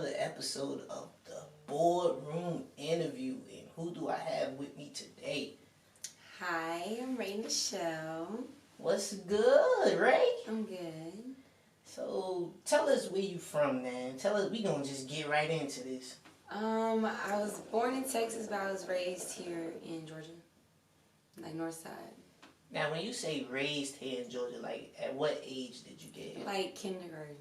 another episode of the Boardroom interview. And who do I have with me today? Hi, I'm Nichelle. What's good, Ray? I'm good. So tell us where you from, man. Tell us, we gonna just get right into this. I was born in Texas, but I was raised here in Georgia, like North Side. Now, when you say raised here in Georgia, like at what age did you get here? Like kindergarten,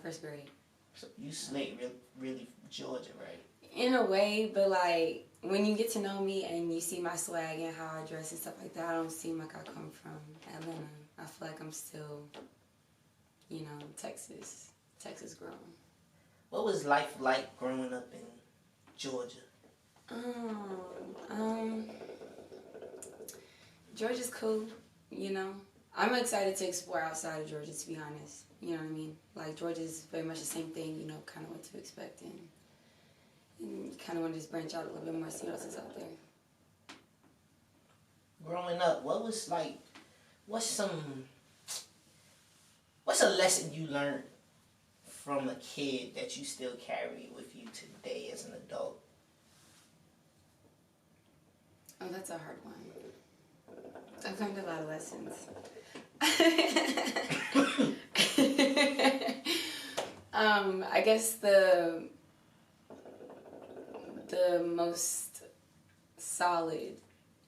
first grade. So you slate really Georgia, right? In a way, but like when you get to know me and you see my swag and how I dress and stuff like that, I don't seem like I come from Atlanta. I feel like I'm still, Texas grown. What was life like growing up in Georgia? Georgia's cool, I'm excited to explore outside of Georgia, to be honest. You know what I mean? Like, Georgia's very much the same thing, kind of what to expect. And kind of want to just branch out a little bit more, see what else is out there. Growing up, what's a lesson you learned from a kid that you still carry with you today as an adult? Oh, that's a hard one. I've learned a lot of lessons. I guess the most solid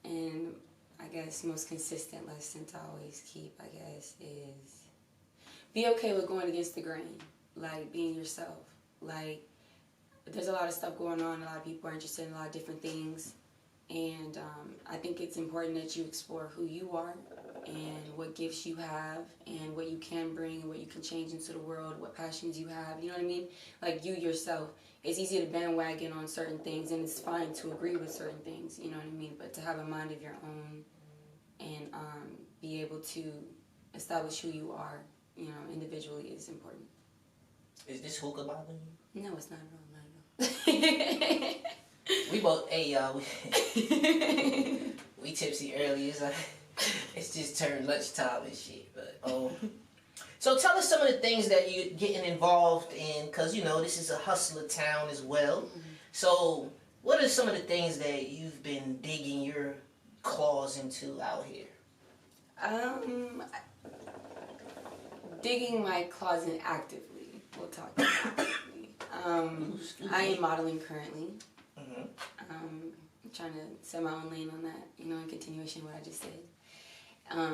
and I guess most consistent lesson to always keep, I guess, is be okay with going against the grain. Like, being yourself. Like, there's a lot of stuff going on. A lot of people are interested in a lot of different things. And I think it's important that you explore who you are and what gifts you have and what you can bring and what you can change into the world, what passions you have, you know what I mean? Like, you yourself. It's easy to bandwagon on certain things, and it's fine to agree with certain things, you know what I mean? But to have a mind of your own and be able to establish who you are, individually is important. Is this hookah bothering you? No, it's not at all. We both, hey y'all, we tipsy early. It's like, it's just turned lunchtime and shit. But so tell us some of the things that you're getting involved in, cause this is a hustler town as well. Mm-hmm. So what are some of the things that you've been digging your claws into out here? Digging my claws in actively. We'll talk actively. I am modeling currently. Mm-hmm. I'm trying to set my own lane on that, in continuation of what I just said.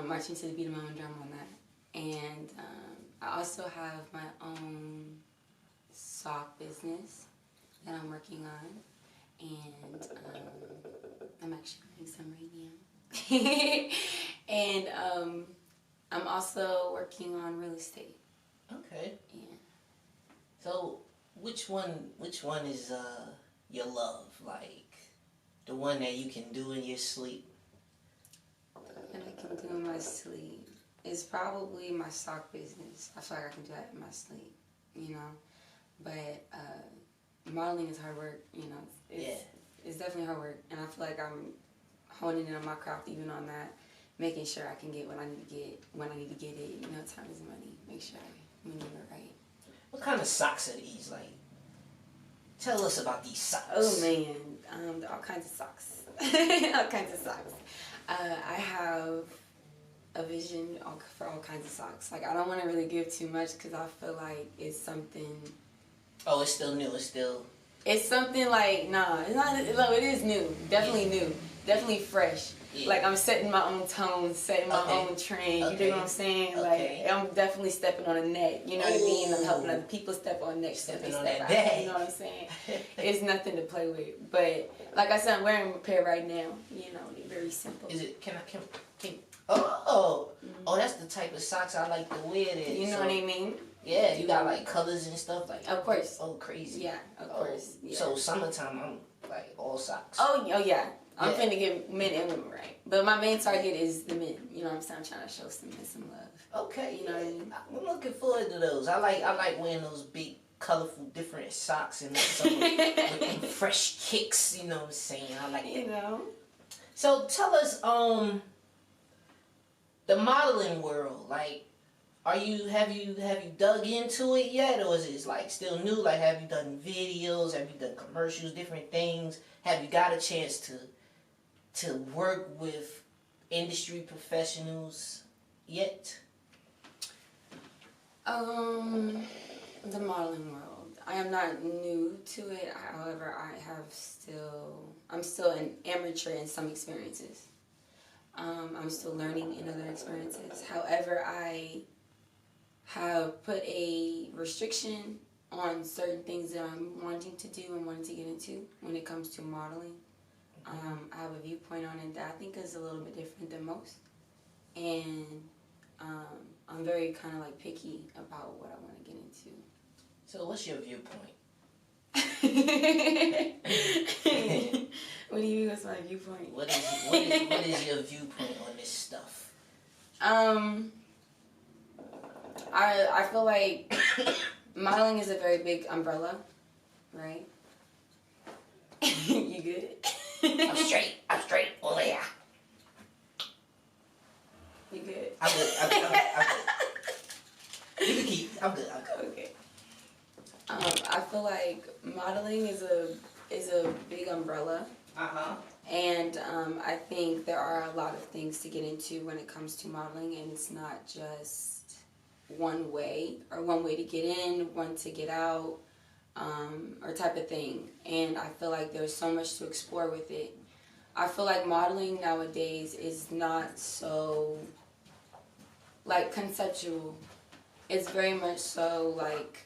Marching to the beat of my own drum on that. And I also have my own sock business that I'm working on. And I'm actually wearing some right now. And I'm also working on real estate. Okay. Yeah. So which one is your love? Like the one that you can do in your sleep? And I can do in my sleep is probably my sock business. I feel like I can do that in my sleep, But modeling is hard work, It's definitely hard work, and I feel like I'm honing in on my craft even on that, making sure I can get what I need to get when I need to get it. Time is money. Make sure I maneuver right. What kind of socks are these? Like, tell us about these socks. Oh man, all kinds of socks. All kinds of socks. I have a vision for all kinds of socks. Like, I don't want to really give too much because I feel like it's something. Oh, it's still new. It's something like, nah, it's not. No, it is new. Definitely new. Definitely fresh. Yeah. Like, I'm setting my own tone, setting my own trend. You know what I'm saying? Okay. Like, I'm definitely stepping on a net. You know what I mean? I'm helping other people step on next step and step out. You know what I'm saying? It's nothing to play with. But like I said, I'm wearing a pair right now. Very simple. Is it? Can oh, that's the type of socks I like to wear. You know what I mean? Yeah, you got like colors and stuff like. Of course. Oh, crazy. Yeah, of course. Yeah. So summertime, I'm like all socks. Oh yeah. I'm finna get men and women right. But my main target is the men. You know what I'm saying? I'm trying to show some men some love. Okay. You know what I mean? I'm looking forward to those. I like wearing those big, colorful, different socks and with them fresh kicks. You know what I'm saying? I like that. So tell us, the modeling world. Like, have you dug into it yet, or is it like still new? Like, have you done videos? Have you done commercials? Different things? Have you got a chance to work with industry professionals yet? The modeling world. I am not new to it. However, I'm still an amateur in some experiences. I'm still learning in other experiences. However, I have put a restriction on certain things that I'm wanting to do and wanting to get into when it comes to modeling. I have a viewpoint on it that I think is a little bit different than most. And I'm very kind of like picky about what I want to get into. So what's your viewpoint? What do you mean what's my viewpoint? What is your viewpoint on this stuff? I feel like modeling is a very big umbrella, right? You good? I'm straight. Oh yeah. You good? I'm good. You can keep. I'm good. Okay. I feel like modeling is a big umbrella. And I think there are a lot of things to get into when it comes to modeling, and it's not just one way to get in, one to get out, or type of thing. And I feel like there's so much to explore with it. I feel like modeling nowadays is not so like conceptual. It's very much so like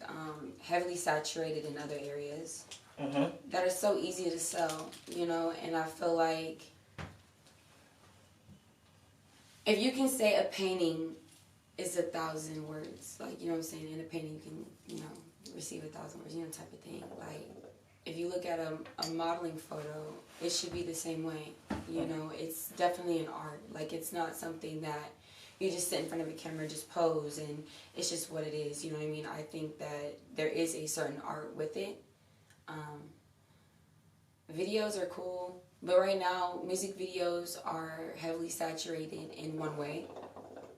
heavily saturated in other areas that are so easy to sell, you know. And I feel like if you can say a painting is 1,000 words, like, you know what I'm saying, in a painting you can, you know, receive 1,000 words, you know, type of thing. Like, if you look at a modeling photo, it should be the same way, you know. It's definitely an art. Like, it's not something that you just sit in front of a camera and just pose and it's just what it is, you know what I mean? I think that there is a certain art with it. Videos are cool, but right now music videos are heavily saturated in one way,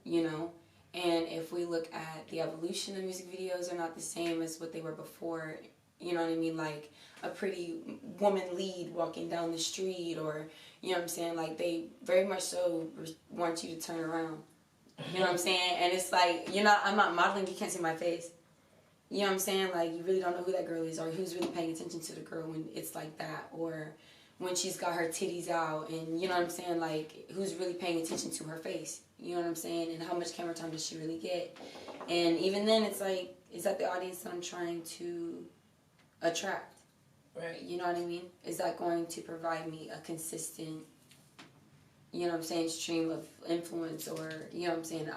you know. And if we look at the evolution of music videos, they're not the same as what they were before, you know what I mean? Like a pretty woman lead walking down the street, or, you know what I'm saying, like they very much so want you to turn around. You know what I'm saying? And it's like, I'm not modeling, you can't see my face. You know what I'm saying? Like, you really don't know who that girl is or who's really paying attention to the girl when it's like that. Or when she's got her titties out and, you know what I'm saying? Like, who's really paying attention to her face? You know what I'm saying? And how much camera time does she really get? And even then, it's like, is that the audience that I'm trying to attract? Right. You know what I mean? Is that going to provide me a consistent, you know what I'm saying, stream of influence, or, you know what I'm saying,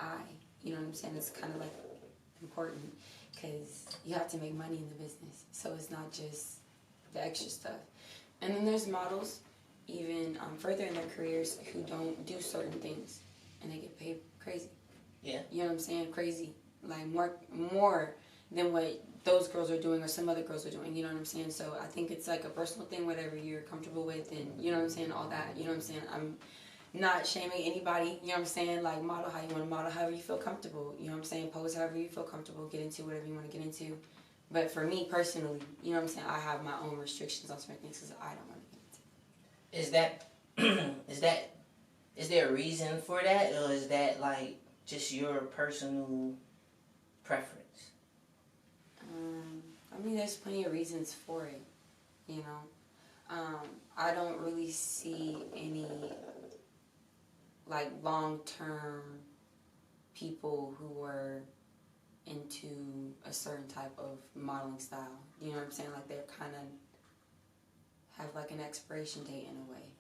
you know what I'm saying? It's kind of like important because you have to make money in the business. So it's not just the extra stuff. And then there's models, even further in their careers, who don't do certain things and they get paid crazy. Yeah. You know what I'm saying? Crazy. Like more than what those girls are doing or some other girls are doing, you know what I'm saying? So I think it's like a personal thing, whatever you're comfortable with, and, you know what I'm saying, all that, you know what I'm saying? I'm not shaming anybody, you know what I'm saying? Like, model how you want to model, however you feel comfortable, you know what I'm saying? Pose however you feel comfortable, get into whatever you want to get into. But for me personally, you know what I'm saying, I have my own restrictions on certain things because I don't want to get into. Is there a reason for that, or is that like just your personal preference? I mean, there's plenty of reasons for it, you know. I don't really see any like long-term people who are into a certain type of modeling style. You know what I'm saying? Like, they're kind of have like an expiration date in a way.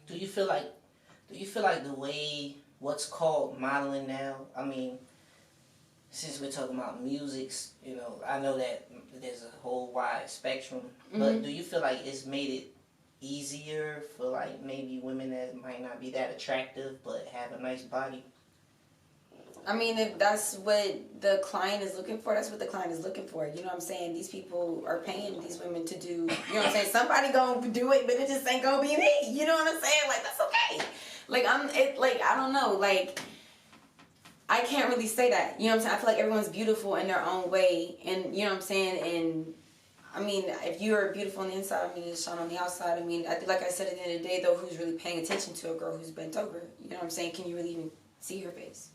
Do you feel like the way what's called modeling now, I mean, since we're talking about musics, you know, I know that there's a whole wide spectrum, but do you feel like it's made it easier for like maybe women that might not be that attractive but have a nice body? I mean, if that's what the client is looking for, that's what the client is looking for. You know what I'm saying? These people are paying these women to do, you know what I'm saying? Somebody gonna do it, but it just ain't gonna be me. You know what I'm saying? Like, that's okay. Like, I don't know. Like, I can't really say that. You know what I'm saying? I feel like everyone's beautiful in their own way, and you know what I'm saying. And I mean, if you're beautiful on the inside, I mean, it's shine on the outside. I mean, I think, like I said, at the end of the day, though, who's really paying attention to a girl who's bent over? You know what I'm saying? Can you really even see her face?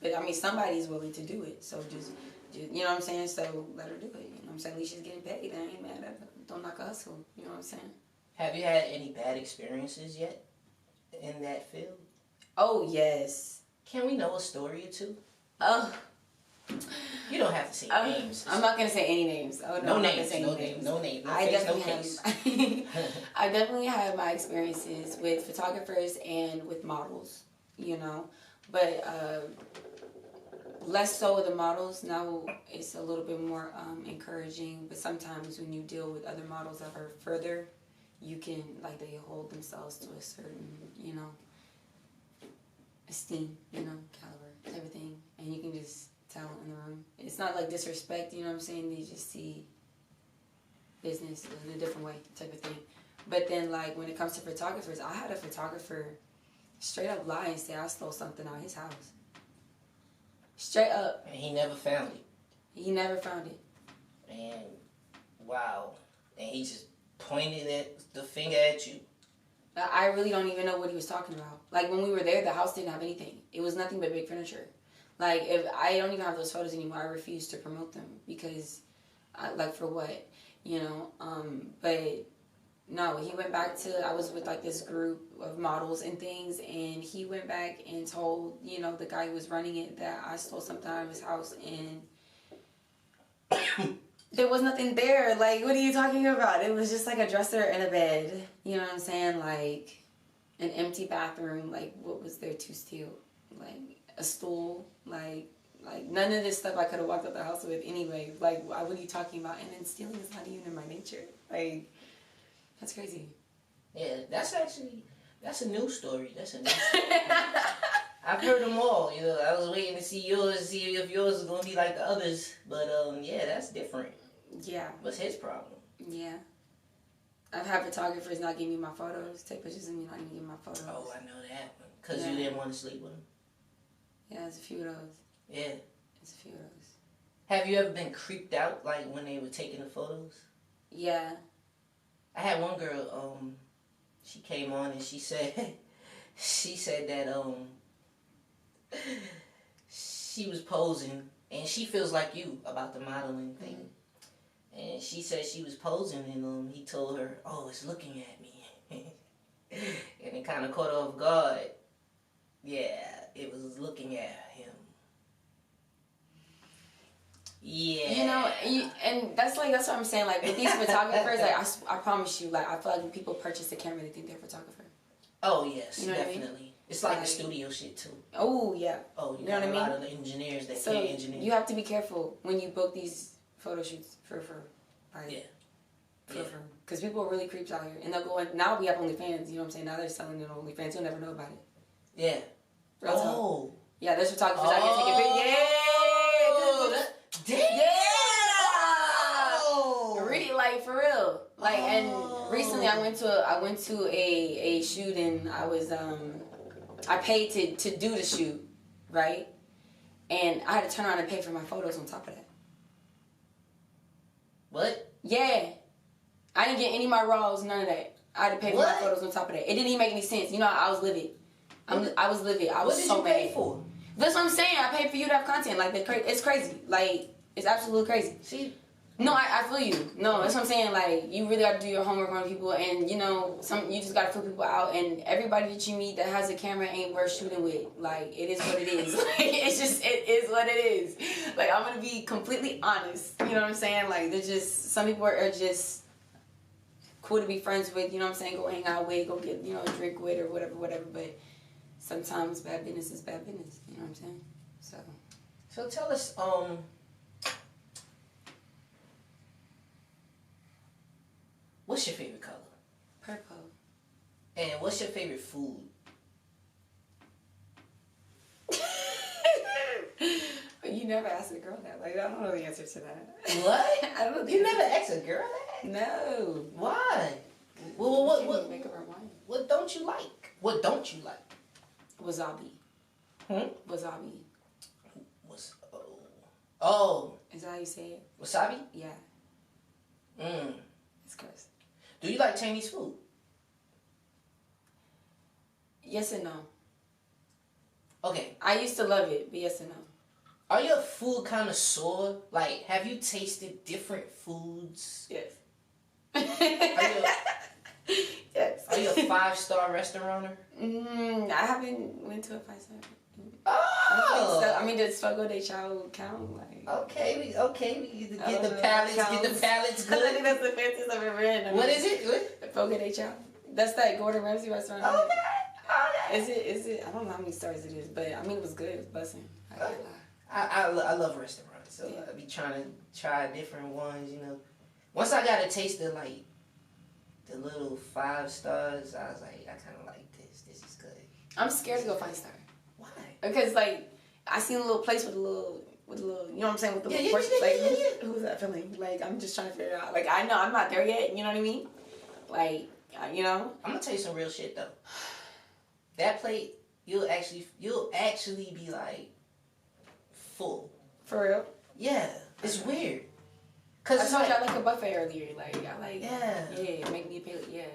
But I mean, somebody's willing to do it. So just you know what I'm saying? So let her do it. You know what I'm saying? At least she's getting paid. I ain't mad at her. Don't knock a hustle. You know what I'm saying? Have you had any bad experiences yet in that field? Oh yes. Can we know a story or two? Oh. You don't have to say names. I'm not gonna say any names. Oh, no names. No names. No names. No face, no case. I definitely have my experiences with photographers and with models. You know, but less so with the models. Now it's a little bit more encouraging. But sometimes when you deal with other models that are further, you can like they hold themselves to a certain esteem, caliber, everything, and you can just tell in the room. It's not like disrespect, you know what I'm saying? They just see business in a different way, type of thing. But then, like, when it comes to photographers, I had a photographer straight up lie and say I stole something out of his house. Straight up. And he never found it. He never found it. And, wow. And he just pointed the finger at you. I really don't even know what he was talking about. Like, when we were there, the house didn't have anything. It was nothing but big furniture. Like, if I don't even have those photos anymore, I refuse to promote them because, like, for what, but no, he went back to, I was with, like, this group of models and things, and he went back and told, the guy who was running it that I stole something out of his house, and there was nothing there. Like, what are you talking about? It was just, like, a dresser and a bed, you know what I'm saying? Like, an empty bathroom, like, what was there to steal? Like, a stool, like none of this stuff I could have walked out the house with anyway. Like, what are you talking about? And then stealing is not even in my nature. Like, that's crazy. Yeah, that's a new story. That's a new story. I've heard them all. I was waiting to see yours, see if yours is gonna be like the others. But yeah, that's different. Yeah. What's his problem? Yeah. I've had photographers not give me my photos, take pictures of me not even give me my photos. Oh, I know that one. Because you didn't want to sleep with him? Yeah, there's a few of those. Yeah. There's a few of those. Have you ever been creeped out, like, when they were taking the photos? Yeah. I had one girl, she came on and she said that, she was posing, and she feels like you about the modeling thing. Mm-hmm. And she said she was posing, and he told her, "Oh, it's looking at me." And it kind of caught her off guard. Yeah, it was looking at him. Yeah. And that's what I'm saying. Like, with these photographers, like, I promise you, like, I feel like when people purchase a camera, they think they're a photographer. Oh, yes, definitely. I mean? It's like the studio shit, too. Oh, yeah. Oh, you know what I mean? A lot of the engineers that can't engineer. You have to be careful when you book these photo shoots for because people are really creeps out here. And they'll go, and now we have OnlyFans, you know what I'm saying? Now they're selling it on OnlyFans. You'll never know about it. Yeah. Oh. Yeah, there's photographers out here taking pictures. Yeah. Damn. Yeah. Really, like, for real. Like, and recently I went to a shoot, and I was I paid to do the shoot, right? And I had to turn around and pay for my photos on top of that. What? Yeah. I didn't get any of my raws, none of that. I had to pay for my photos on top of that. It didn't even make any sense. I was livid. I was livid. I was so mad. What did you pay for? That's what I'm saying. I paid for you to have content. Like, it's crazy. Like, it's absolutely crazy. See? No, I feel you. No, that's what I'm saying. Like, you really got to do your homework on people, and you just got to fill people out. And everybody that you meet that has a camera ain't worth shooting with. Like, it is what it is. Like, it is what it is. Like, I'm gonna be completely honest. You know what I'm saying? Like, there's just some people are just cool to be friends with. You know what I'm saying? Go hang out with, go get drink with, or whatever. But sometimes bad business is bad business. You know what I'm saying? So tell us, what's your favorite color? Purple. And what's your favorite food? You never asked a girl that. Like, I don't know the answer to that. What? I don't know. You never asked a girl that? No. Why? Well, what? Make up her mind. What don't you like? What don't you like? Wasabi. Hmm? Wasabi. Oh. Is that how you say it? Wasabi? Yeah. Mm. It's gross. Do you like Chinese food? Yes and no. Okay. I used to love it, but yes and no. Are you a food connoisseur? Like, have you tasted different foods? Yes. Yes. Are you a 5-star restauranter? I haven't went to a 5-star. Oh. So, I mean, does Fogo de Chao count? Like, okay. We get the palates. Get the palates good. I think that's the fanciest I've ever been. What is it? Fogo de Chao. That's that Gordon Ramsay restaurant. Okay. Is it? I don't know how many stars it is, but I mean, it was good. It was bussing. I love restaurants, so I be trying to try different ones. You know, once I got a taste of like the little 5 stars, I was like, I kind of like this. This is good. I'm scared to go 5-star. Why? Because like I seen a little place with a little, you know what I'm saying, with the little portion. Who's that feeling? Like I'm just trying to figure it out. Like I know I'm not there yet. You know what I mean? Like you know. I'm gonna tell you some real shit though. That plate, you'll actually be like full. For real? Yeah, it's weird. Cause I told you I like a buffet earlier. Like I like. Yeah. Make me a plate. Yeah.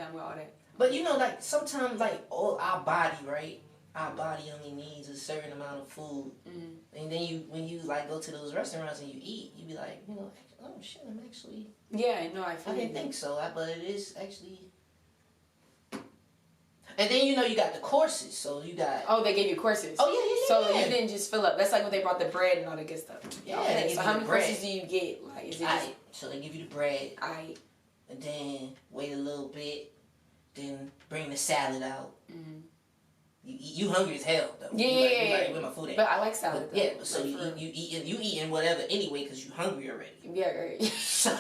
I'm with all that. But you know, like sometimes, like all our body, right? Our body only needs a certain amount of food, and then when you like go to those restaurants and you eat, you be like, you know, oh shit, I'm actually. Yeah, no, I didn't think so, but it is actually. And then you know you got the courses, so you got. Oh, they gave you courses. Oh yeah. So you didn't just fill up. That's like when they brought the bread and all the good stuff. Yeah. Okay. So how many courses do you get? Like, is it just... So they give you the bread. Aight. And then wait a little bit, then bring the salad out. Mm-hmm. You hungry as hell though. Yeah. Like, where my food at? But I like salad. Yeah, so you eating whatever anyway because you hungry already. Yeah, right. so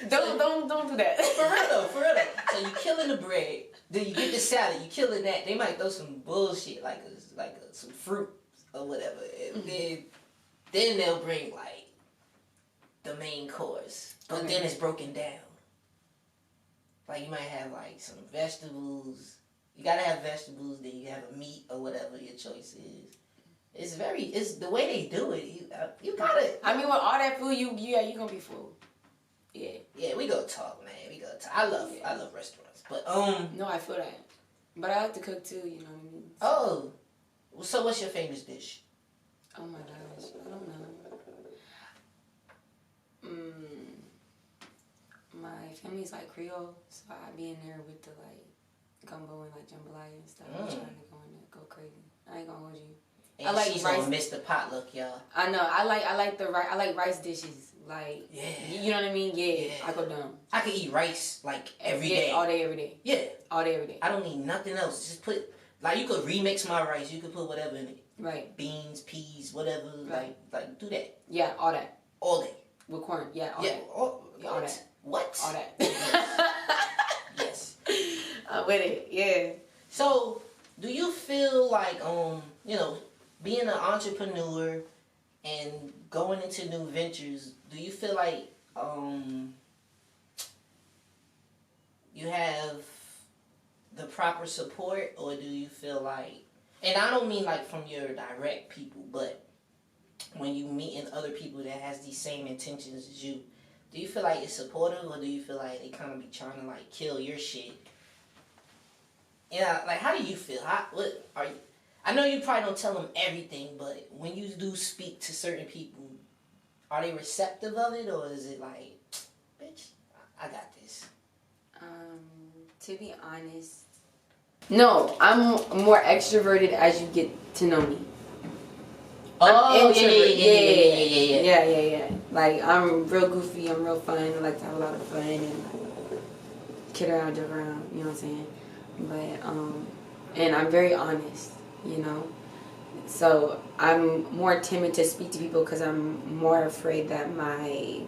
don't do that. For real though. So you killing the bread, then you get the salad, you killing that. They might throw some bullshit like some fruit or whatever, and then they'll bring like the main course, but then it's broken down. Like you might have like some vegetables. You gotta have vegetables, then you have a meat or whatever your choice is. It's the way they do it. You gotta. I mean, with all that food, you gonna be full. Yeah. Yeah, we go talk, man. We go talk. I love restaurants, but No, I feel that, but I like to cook too. You know what I mean? Oh, so what's your famous dish? Oh my gosh, I don't know. My family's like Creole, so I be in there with the like gumbo and like jambalaya and stuff. I'm trying to go crazy. I ain't gonna hold you. And I like she's rice. gonna miss the potluck, y'all. I know. I like rice dishes. Like you know what I mean? Yeah. I go down. I could eat rice like every day. All day, every day. Yeah. All day, every day. I don't need nothing else. Just put like you could remix my rice. You could put whatever in it. Right. Beans, peas, whatever. Right. Like do that. Yeah, all that. All day. With corn. Yeah, all that. All that. What? All that. Yes. I'm with it. Yeah. So, do you feel like you know, being an entrepreneur and going into new ventures, do you feel like you have the proper support, or do you feel like, and I don't mean like from your direct people, but when you meet other people that has these same intentions as you, do you feel like it's supportive, or do you feel like they kind of be trying to like kill your shit? Yeah, like how do you feel? What are you? I know you probably don't tell them everything, but when you do speak to certain people, are they receptive of it, or is it like, bitch, I got this? To be honest, no. I'm more extroverted as you get to know me. Oh, yeah. Like I'm real goofy. I'm real fun. I like to have a lot of fun and kid around, joke around. You know what I'm saying? But and I'm very honest. You know, so I'm more timid to speak to people because I'm more afraid that my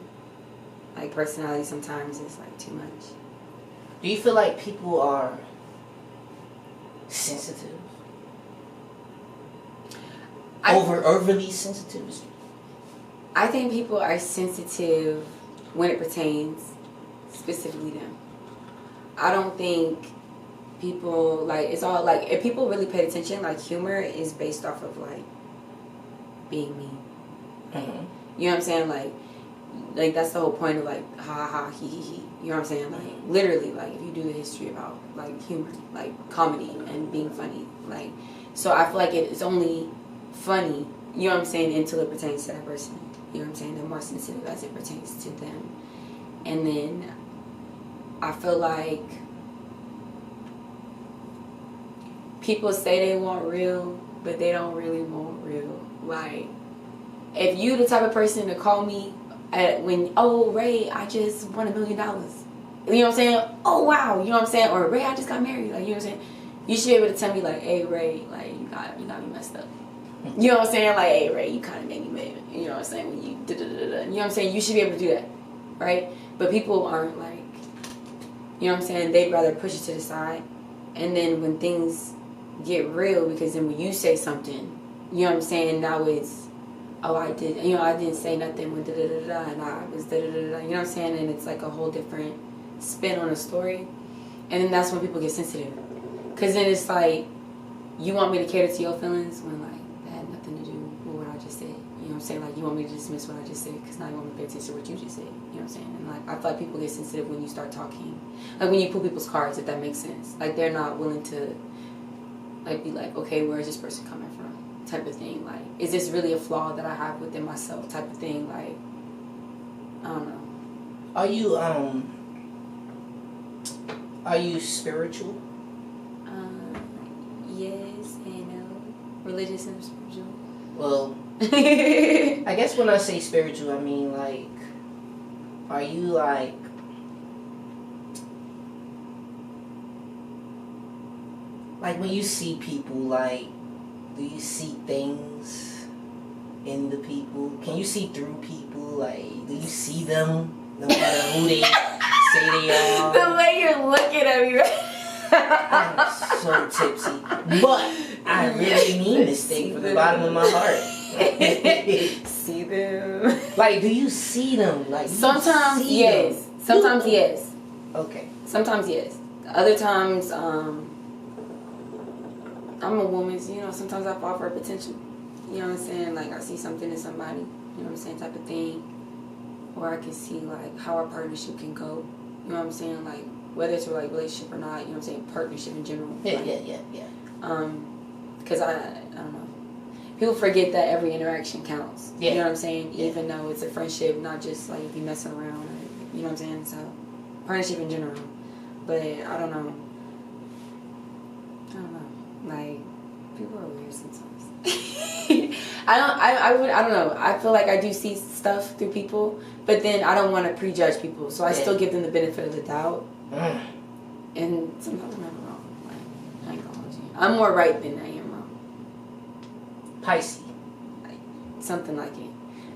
like personality sometimes is like too much. Do you feel like people are sensitive? Overly sensitive? I think people are sensitive when it pertains specifically them. I don't think people, like, it's all, like, if people really paid attention, like, humor is based off of, like, being mean. You know what I'm saying? Like that's the whole point of like ha ha he he he. You know what I'm saying? Like literally, like if you do the history about like humor, like comedy and being funny, like so I feel like it's only funny. You know what I'm saying? Until it pertains to that person. You know what I'm saying? They're more sensitive as it pertains to them. And then I feel like people say they want real, but they don't really want real. Like, if you the type of person to call me oh, Ray, I just won $1 million. You know what I'm saying? Oh, wow. You know what I'm saying? Or, Ray, I just got married. Like, you know what I'm saying? You should be able to tell me, like, hey, Ray, like, you got me messed up. You know what I'm saying? Like, hey, Ray, you kind of made me mad. You know what I'm saying? When you da-da-da-da-da. You know what I'm saying? You should be able to do that. Right? But people aren't like, you know what I'm saying? They'd rather push it to the side. And then when things get real, because then when you say something, you know what I'm saying? Now it's, oh, I didn't say nothing when da-da-da-da, and I was da-da-da-da. You know what I'm saying? And it's like a whole different spin on a story. And then that's when people get sensitive. Because then it's like, you want me to cater to your feelings when, like, that had nothing to do with what I just said. You know what I'm saying? Like, you want me to dismiss what I just said because now you want me to pay attention to what you just said. You know what I'm saying? And, like, I feel like people get sensitive when you start talking. Like, when you pull people's cards, if that makes sense. Like, they're not willing to, like, be like, okay, where is this person coming from? Type of thing. Like, is this really a flaw that I have within myself? Type of thing. Like, I don't know. Are you spiritual? Yes and no. Religious and spiritual. Well, I guess when I say spiritual, I mean, like, are you, like, when you see people, like, do you see things in the people? Can you see through people? Like, do you see them no matter who they say they are? The way you're looking at me right I'm so tipsy. But I really mean this thing from the bottom of my heart. See them. Like, do you see them? Like, sometimes yes. Them? Sometimes yes. Okay. Sometimes yes. Other times, I'm a woman, so, you know, sometimes I fall for potential. You know what I'm saying? Like, I see something in somebody, you know what I'm saying, type of thing. Or I can see, like, how our partnership can go. You know what I'm saying? Like, whether it's a, like, relationship or not, you know what I'm saying? Partnership in general. Yeah, like, yeah. Because I don't know. People forget that every interaction counts. Yeah. You know what I'm saying? Yeah. Even though it's a friendship, not just, like, if you messing around. Or, you know what I'm saying? So, partnership in general. But, I don't know. Like, people are weird sometimes. I don't know. I feel like I do see stuff through people, but then I don't want to prejudge people, so I still give them the benefit of the doubt. And sometimes I'm wrong. Like, I ain't gonna hold you. I'm more right than I am wrong. Pisces. Like, something like it.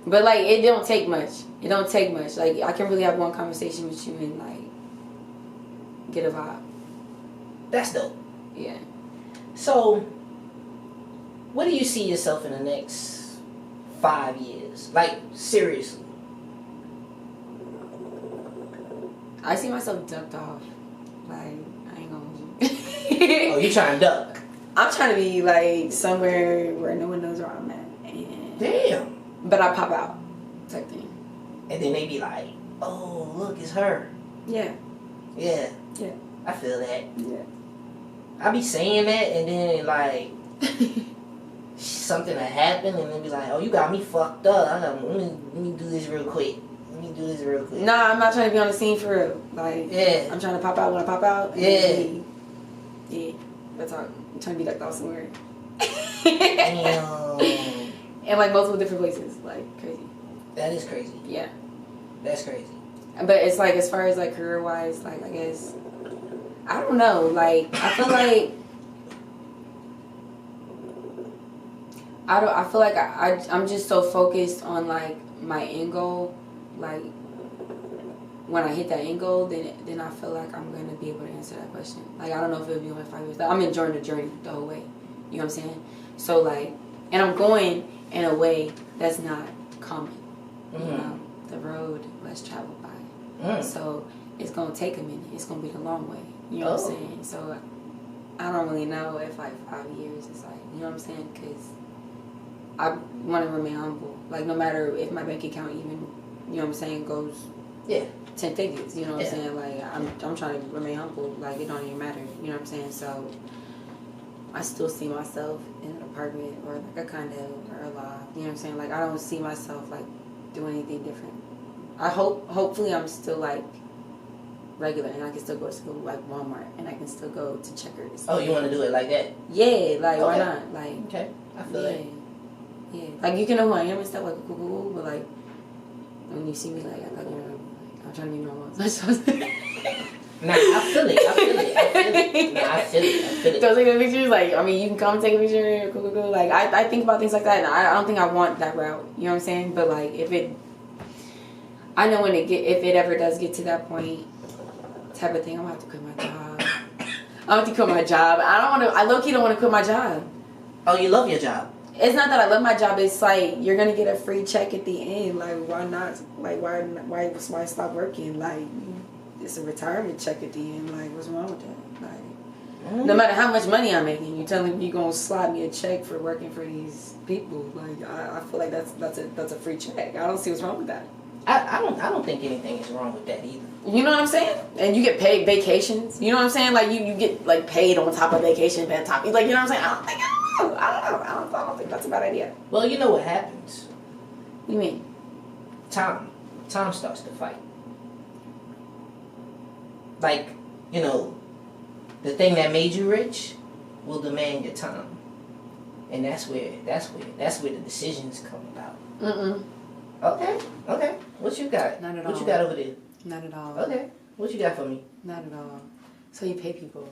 But, like, it don't take much. It don't take much. Like, I can really have one conversation with you and, like, get a vibe. That's dope. Yeah. So, what do you see yourself in the next 5 years? Like, seriously. I see myself ducked off. Like, I ain't gonna hold you. Oh, you trying to duck? I'm trying to be, like, somewhere where no one knows where I'm at. And, damn. But I pop out. Type thing. And then they be like, oh, look, it's her. Yeah. Yeah. Yeah. I feel that. Yeah. I be saying that, and then, like, something will happen, and then be like, oh, you got me fucked up. Let me do this real quick. Nah, I'm not trying to be on the scene for real. Like, yeah. I'm trying to pop out when I pop out. And yeah. That's all. I'm trying to be ducked off somewhere. Damn. And, like, multiple different places. Like, crazy. That is crazy. Yeah. That's crazy. But it's, like, as far as, like, career-wise, like, I guess, I don't know. Like, I feel like, I feel like I'm just so focused on, like, my end goal. Like, when I hit that end goal, then I feel like I'm going to be able to answer that question. Like, I don't know if it'll be only 5 years. Like, I'm enjoying the journey the whole way. You know what I'm saying? So, like, and I'm going in a way that's not common. You know, the road less traveled by. So, it's going to take a minute. It's going to be the long way. You know what I'm saying? So, I don't really know if, like, 5 years is, like, you know what I'm saying? Because I want to remain humble. Like, no matter if my bank account even, you know what I'm saying, goes 10 figures, you know what I'm saying? Like, I'm trying to remain humble. Like, it don't even matter, you know what I'm saying? So, I still see myself in an apartment or like a condo or a loft, you know what I'm saying? Like, I don't see myself, like, doing anything different. Hopefully I'm still, like, regular and I can still go to, like, Walmart and I can still go to Checkers. Oh, you want to do it like that? Yeah, like, why not? Like, okay, I feel it. Yeah, like, you can know who I am and stuff, like, cool, but, like, when you see me, like, I thought, you know, I'm trying to be normal. Nah, I feel it. Nah, I feel it. Don't take the pictures. Like, I mean, you can come take a picture. Cool. Like, I think about things like that, and I don't think I want that route. You know what I'm saying? But like, I know if it ever does get to that point, type of thing, I'm gonna have to quit my job. I have to quit my job. I low key don't want to quit my job. Oh, you love your job? It's not that I love my job. It's like you're gonna get a free check at the end. Like, why not? Like, why stop working? Like, it's a retirement check at the end. Like, what's wrong with that? Like, no matter how much money I'm making, you telling me you're gonna slide me a check for working for these people. Like, I feel like that's a free check. I don't see what's wrong with that. I don't think anything is wrong with that either. You know what I'm saying? And you get paid vacations. You know what I'm saying? Like, you get like paid on top of vacation, on top. Like, you know what I'm saying? I don't think that's a bad idea. Well, you know what happens? What do you mean? Time starts to fight. Like, you know, the thing that made you rich will demand your time, and that's where the decisions come about. Okay. What you got? Not at all. What you got over there? Not at all. Okay. What you got for me? Not at all. So you pay people.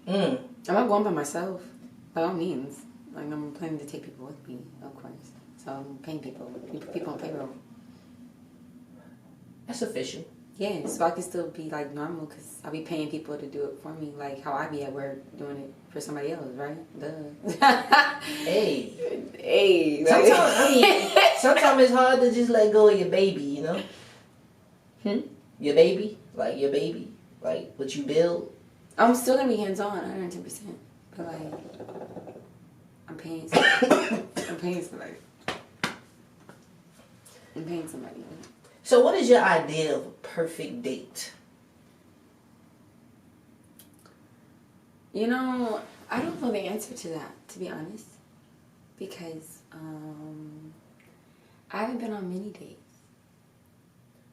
I'm not going by myself, by all means. Like, I'm planning to take people with me, of course. So I'm paying people. You put people on payroll. That's official. Yeah, so I can still be like normal because I'll be paying people to do it for me, like how I be at work doing it for somebody else, right? Duh. Hey. Like, Sometimes it's hard to just let go of your baby, you know? Your baby, like what you build. I'm still gonna be hands on, 110%, but like I'm paying somebody. I'm paying somebody. So what is your idea of a perfect date? You know, I don't know the answer to that, to be honest. Because I haven't been on many dates.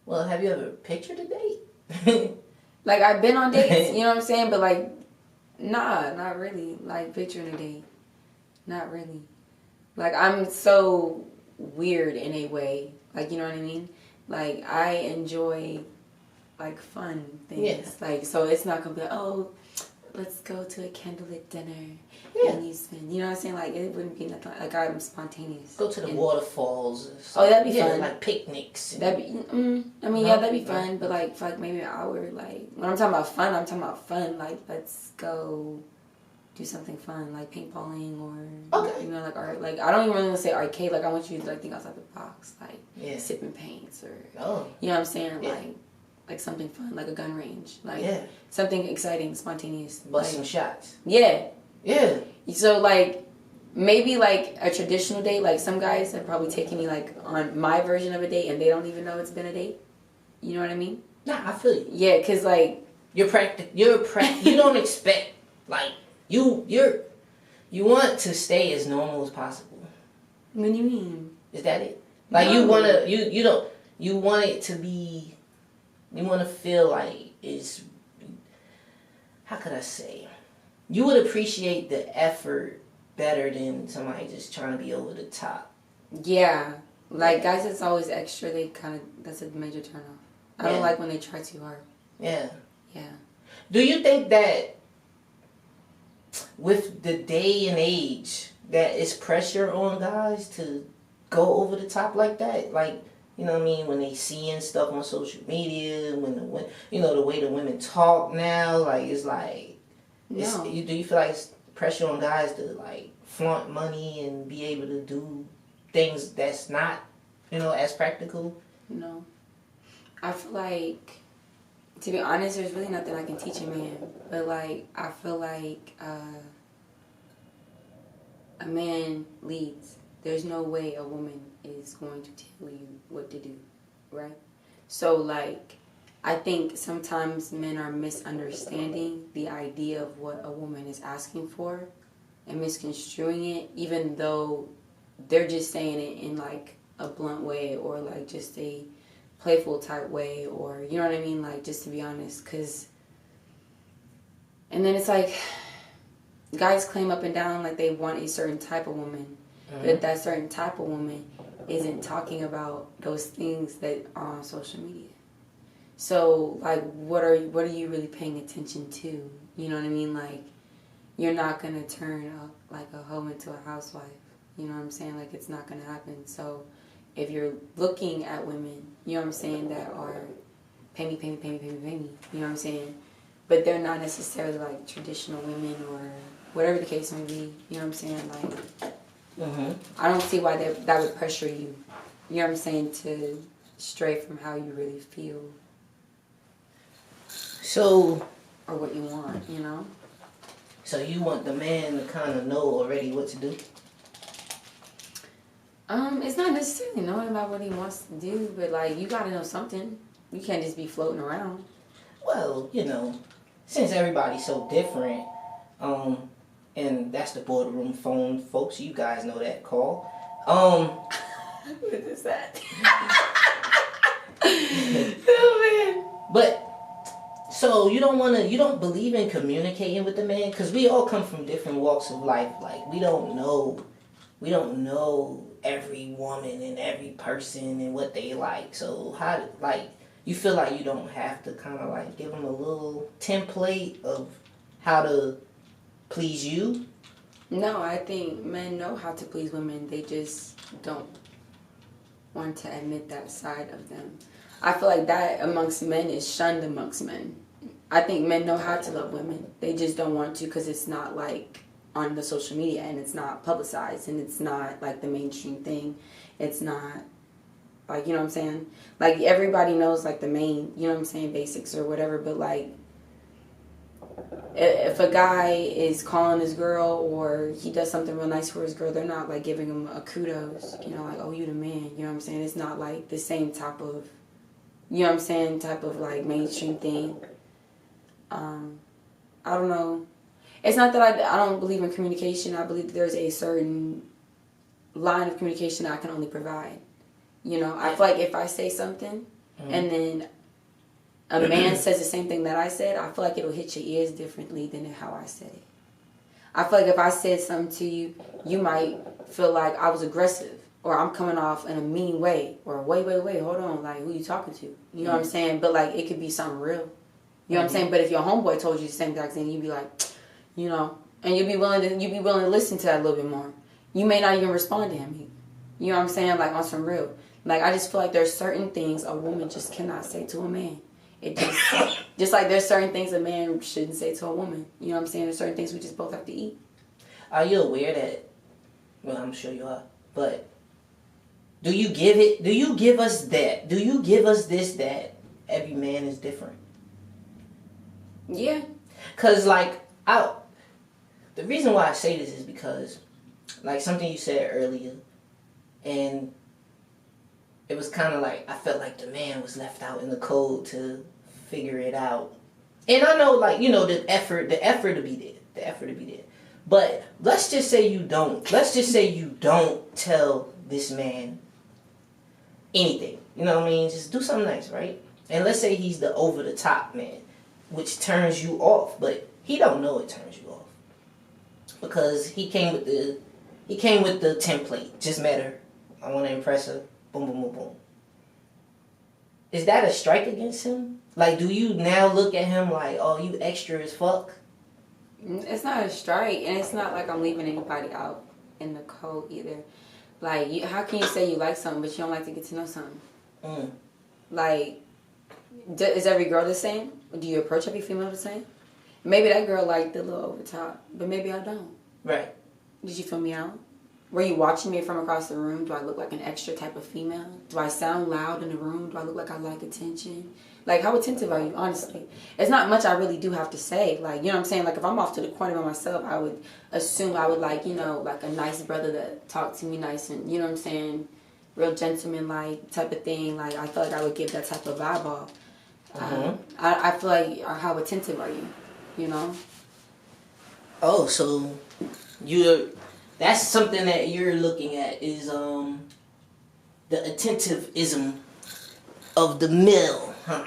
Well, have you ever pictured a date? Like, I've been on dates, you know what I'm saying? But like, nah, not really. Like, picturing a date. Not really. Like, I'm so weird in a way. Like, you know what I mean? Like, I enjoy, like, fun things. Yeah. Like, so it's not going to be like, oh, let's go to a candlelit dinner. Yeah. And you spend, you know what I'm saying? Like, it wouldn't be nothing. Like, I'm spontaneous. Go to the waterfalls. Oh, that'd be fun. Like picnics. That'd be, yeah, that'd be fun. But, like, for, like, maybe an hour, like, when I'm talking about fun, Like, let's go do something fun, like paintballing or, you know, like art. Like, I don't even really want to say arcade. Like, I want you to, like, think outside the box. Like, sipping paints or, you know what I'm saying? Yeah. Like something fun, like a gun range. Like, something exciting, spontaneous. Bust some shots. Yeah. Yeah. So, like, maybe, like, a traditional date. Like, some guys have probably taken me, like, on my version of a date and they don't even know it's been a date. You know what I mean? Nah, I feel you. Yeah, because, like... You don't expect, like, you want to stay as normal as possible. What do you mean? Is that it? Like, no. You want it to be, you want to feel like it's, how could I say? You would appreciate the effort better than somebody just trying to be over the top. Yeah. Like, guys that's always extra, that's a major turn off. I don't like when they try too hard. Yeah. Yeah. Do you think that with the day and age that it's pressure on guys to go over the top like that? Like, you know what I mean? When they seeing stuff on social media, you know, the way the women talk now, like, it's like, no. Do you feel like it's pressure on guys to, like, flaunt money and be able to do things that's not, you know, as practical? No. I feel like, to be honest, there's really nothing I can teach a man. But, like, I feel like a man leads. There's no way a woman is going to tell you what to do, right? So, like, I think sometimes men are misunderstanding the idea of what a woman is asking for and misconstruing it, even though they're just saying it in, like, a blunt way or, like, just a playful type way, or, you know what I mean? Like, just to be honest, because... And then it's like, guys claim up and down like they want a certain type of woman, but that certain type of woman isn't talking about those things that are on social media. So, like, what are you really paying attention to? You know what I mean? Like, you're not going to turn like a hoe into a housewife. You know what I'm saying? Like, it's not going to happen. So, if you're looking at women, you know what I'm saying, that are pay me, you know what I'm saying? But they're not necessarily, like, traditional women or whatever the case may be. You know what I'm saying? Like, I don't see why that would pressure you. You know what I'm saying? To stray from how you really feel. So, or what you want, you know? So you want the man to kind of know already what to do? It's not necessarily knowing about what he wants to do, but, like, you gotta know something. You can't just be floating around. Well, you know, since everybody's so different, and that's the Boardroom phone, folks. You guys know that call. What is that? Oh, man. But, so you don't believe in communicating with the man? Because we all come from different walks of life. Like, we don't know every woman and every person and what they like. So how, like, you feel like you don't have to kind of like give them a little template of how to please you? No, I think men know how to please women. They just don't want to admit that side of them. I feel like that amongst men is shunned amongst men. I think men know how to love women. They just don't want to because it's not, like, on the social media, and it's not publicized, and it's not, like, the mainstream thing. It's not, like, you know what I'm saying? Like, everybody knows, like, the main, you know what I'm saying, basics or whatever, but, like, if a guy is calling his girl or he does something real nice for his girl, they're not, like, giving him a kudos, you know, like, oh, you the man, you know what I'm saying? It's not, like, the same type of, you know what I'm saying, type of, like, mainstream thing. I don't know. It's not that I don't believe in communication. I believe that there's a certain line of communication I can only provide. You know, I feel like if I say something and then a man says the same thing that I said, I feel like it'll hit your ears differently than how I said it. I feel like if I said something to you, you might feel like I was aggressive or I'm coming off in a mean way or wait, hold on, like, who you talking to? You know what I'm saying? But, like, it could be something real. You know what I'm saying? But if your homeboy told you the same exact thing, you'd be like, you know, and you'd be willing to listen to that a little bit more. You may not even respond to him. You know what I'm saying? Like, on some real. Like, I just feel like there's certain things a woman just cannot say to a man. It just like there's certain things a man shouldn't say to a woman. You know what I'm saying? There's certain things we just both have to eat. Are you aware that, well, I'm sure you are, but do you give us that? Do you give us this, that every man is different? Yeah. Because, like, the reason why I say this is because, like, something you said earlier, and it was kind of like, I felt like the man was left out in the cold to figure it out. And I know, like, you know, the effort to be there. But let's just say you don't tell this man anything. You know what I mean? Just do something nice, right? And let's say he's the over-the-top man, which turns you off, but he don't know it turns you off. Because he came with the template. Just met her. I want to impress her. Boom, boom, boom, boom. Is that a strike against him? Like, do you now look at him like, oh, you extra as fuck? It's not a strike, and it's not like I'm leaving anybody out in the cold either. Like, how can you say you like something, but you don't like to get to know something? Like, is every girl the same? Do you approach every female the same? Maybe that girl liked the little over top, but maybe I don't. Right. Did you feel me out? Were you watching me from across the room? Do I look like an extra type of female? Do I sound loud in the room? Do I look like I like attention? Like, how attentive are you, honestly? It's not much I really do have to say. Like, you know what I'm saying? Like, if I'm off to the corner by myself, I would assume I would like, you know, like a nice brother that talked to me nice and, you know what I'm saying, real gentleman-like type of thing. Like, I feel like I would give that type of vibe off. I feel like, how attentive are you, you know? Oh, so that's something that you're looking at is the attentivism of the male, huh?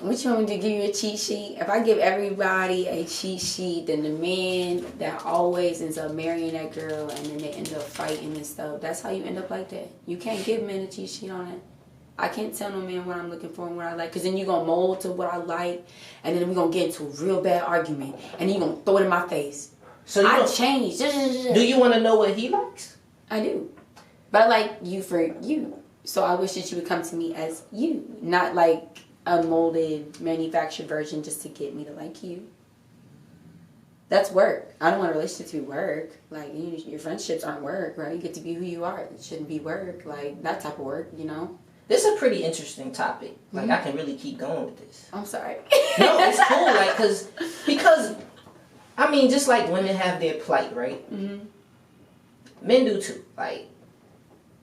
What you want me to give you a cheat sheet? If I give everybody a cheat sheet, then the man that always ends up marrying that girl and then they end up fighting and stuff, that's how you end up like that. You can't give men a cheat sheet on it. I can't tell no man what I'm looking for and what I like, because then you're going to mold to what I like, and then we're going to get into a real bad argument, and then you're going to throw it in my face. So I changed. Do you want to know what he likes? I do. But I like you for you. So I wish that you would come to me as you, not like a molded, manufactured version just to get me to like you. That's work. I don't want a relationship to be work. Like, your friendships aren't work, right? You get to be who you are. It shouldn't be work. Like, that type of work, you know? This is a pretty interesting topic. Like, I can really keep going with this. I'm sorry. No, it's cool. Like, because, I mean, just like women have their plight, right? Men do too. Like,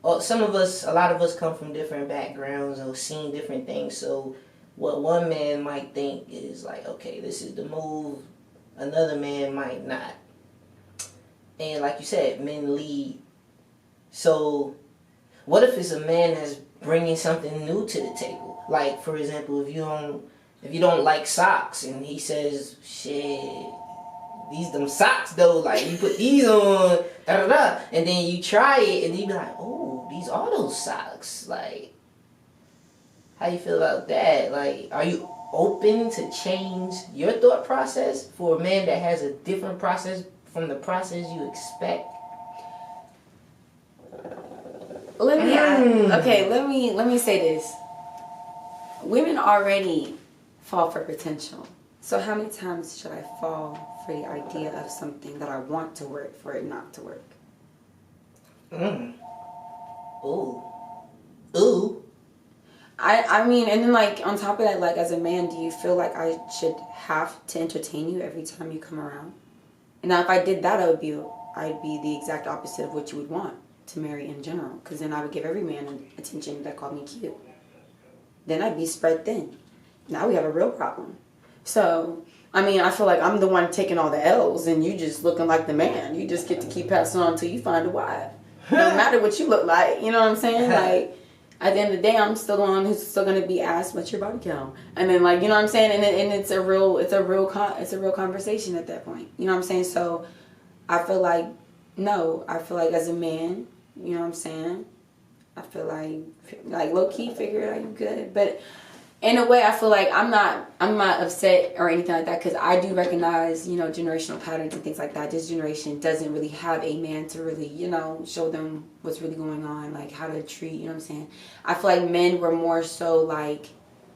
a lot of us come from different backgrounds or seen different things. So, what one man might think is like, okay, this is the move. Another man might not. And like you said, men lead. So, what if it's a man that's bringing something new to the table? Like, for example, if you don't like socks, and he says, "Shit, these them socks though. Like, you put these on, da da da," and then you try it, and you be like, "Oh, these are those socks." Like, how you feel about that? Like, are you open to change your thought process for a man that has a different process from the process you expect? Let me say this. Women already fall for potential. So how many times should I fall for the idea of something that I want to work for it not to work? Ooh. I mean, and then like on top of that, like as a man, do you feel like I should have to entertain you every time you come around? And now if I did that, I'd be the exact opposite of what you would want to marry in general, because then I would give every man attention that called me cute. Then I'd be spread thin. Now we have a real problem. So, I mean, I feel like I'm the one taking all the L's and you just looking like the man. You just get to keep passing on until you find a wife. No matter what you look like, you know what I'm saying? Like, at the end of the day, I'm still the one who's still going to be asked, what's your body count? And then, like, you know what I'm saying? And it's a real conversation at that point. You know what I'm saying? So, I feel like as a man, you know what I'm saying? I feel like low-key figure it out, you good. But in a way, I feel like I'm not upset or anything like that, because I do recognize, you know, generational patterns and things like that. This generation doesn't really have a man to really, you know, show them what's really going on, like how to treat, you know what I'm saying? I feel like men were more so like,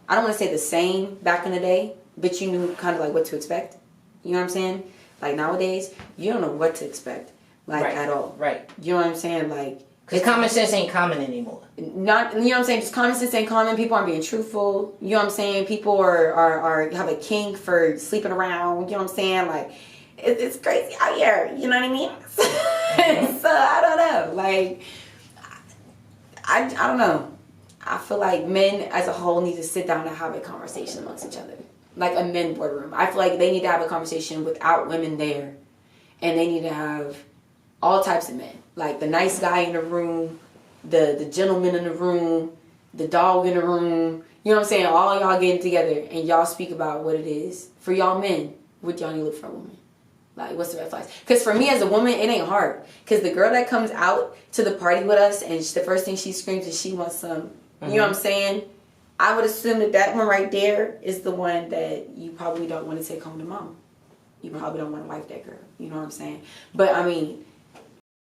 I don't want to say the same back in the day, but you knew kind of like what to expect. You know what I'm saying? Like nowadays, you don't know what to expect, like at all. Right. You know what I'm saying? Like, because common sense ain't common anymore. Not, you know what I'm saying? Just common sense ain't common. People aren't being truthful. You know what I'm saying? People are have a kink for sleeping around. You know what I'm saying? Like, it's crazy out here. You know what I mean? So I don't know. Like, I don't know. I feel like men as a whole need to sit down and have a conversation amongst each other, like a men boardroom. I feel like they need to have a conversation without women there, and they need to have all types of men. Like the nice guy in the room, the gentleman in the room, the dog in the room. You know what I'm saying? All y'all getting together and y'all speak about what it is. For y'all men, what y'all need to look for a woman? Like, what's the red flags? Because for me as a woman, it ain't hard. Because the girl that comes out to the party with us and the first thing she screams is she wants some, you know what I'm saying? I would assume that one right there is the one that you probably don't want to take home to mom. You probably don't want to wife that girl. You know what I'm saying? But I mean,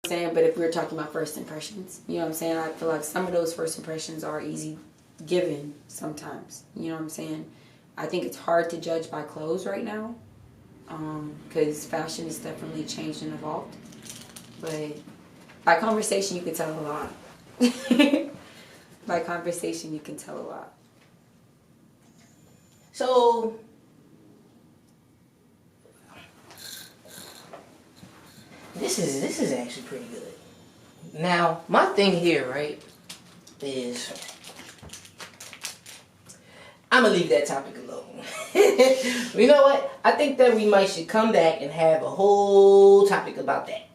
but if we're talking about first impressions, you know what I'm saying? I feel like some of those first impressions are easy given sometimes. You know what I'm saying? I think it's hard to judge by clothes right now, because fashion has definitely changed and evolved. But by conversation, you can tell a lot. By conversation, you can tell a lot. So this is actually pretty good. Now, my thing here, right, is I'm gonna leave that topic alone. You know what? I think that we might should come back and have a whole topic about that.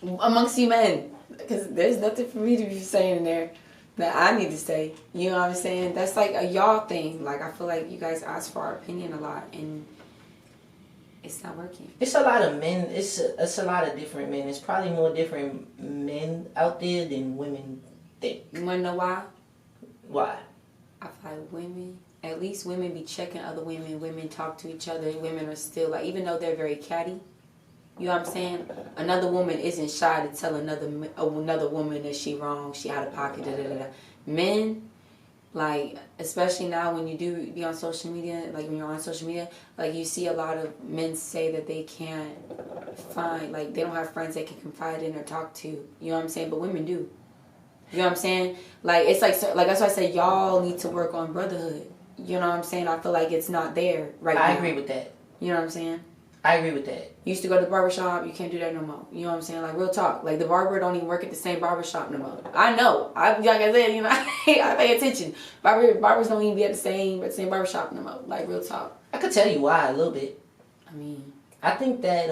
Amongst you men. Because there's nothing for me to be saying in there that I need to say. You know what I'm saying? That's like a y'all thing. Like, I feel like you guys ask for our opinion a lot, and it's not working. It's a lot of men. It's a lot of different men. It's probably more different men out there than women think. You want to know why? Why? I feel like women, at least women be checking other women. Women talk to each other. Women are still, like, even though they're very catty, you know what I'm saying? Another woman isn't shy to tell another woman that she wrong, she out of pocket, da-da-da-da. Men, like, especially now when you do be on social media, like when you're on social media, like you see a lot of men say that they can't find, like they don't have friends they can confide in or talk to. You know what I'm saying? But women do. You know what I'm saying? Like, it's like that's why I say y'all need to work on brotherhood. You know what I'm saying? I feel like it's not there right now. I agree with that. You know what I'm saying? I agree with that. You used to go to the barbershop, you can't do that no more. You know what I'm saying? Like, real talk. Like, the barber don't even work at the same barbershop no more. I know. Like I said, you know, I pay attention. Barbers don't even be at the same barbershop no more. Like, real talk. I could tell you why a little bit. I mean, I think that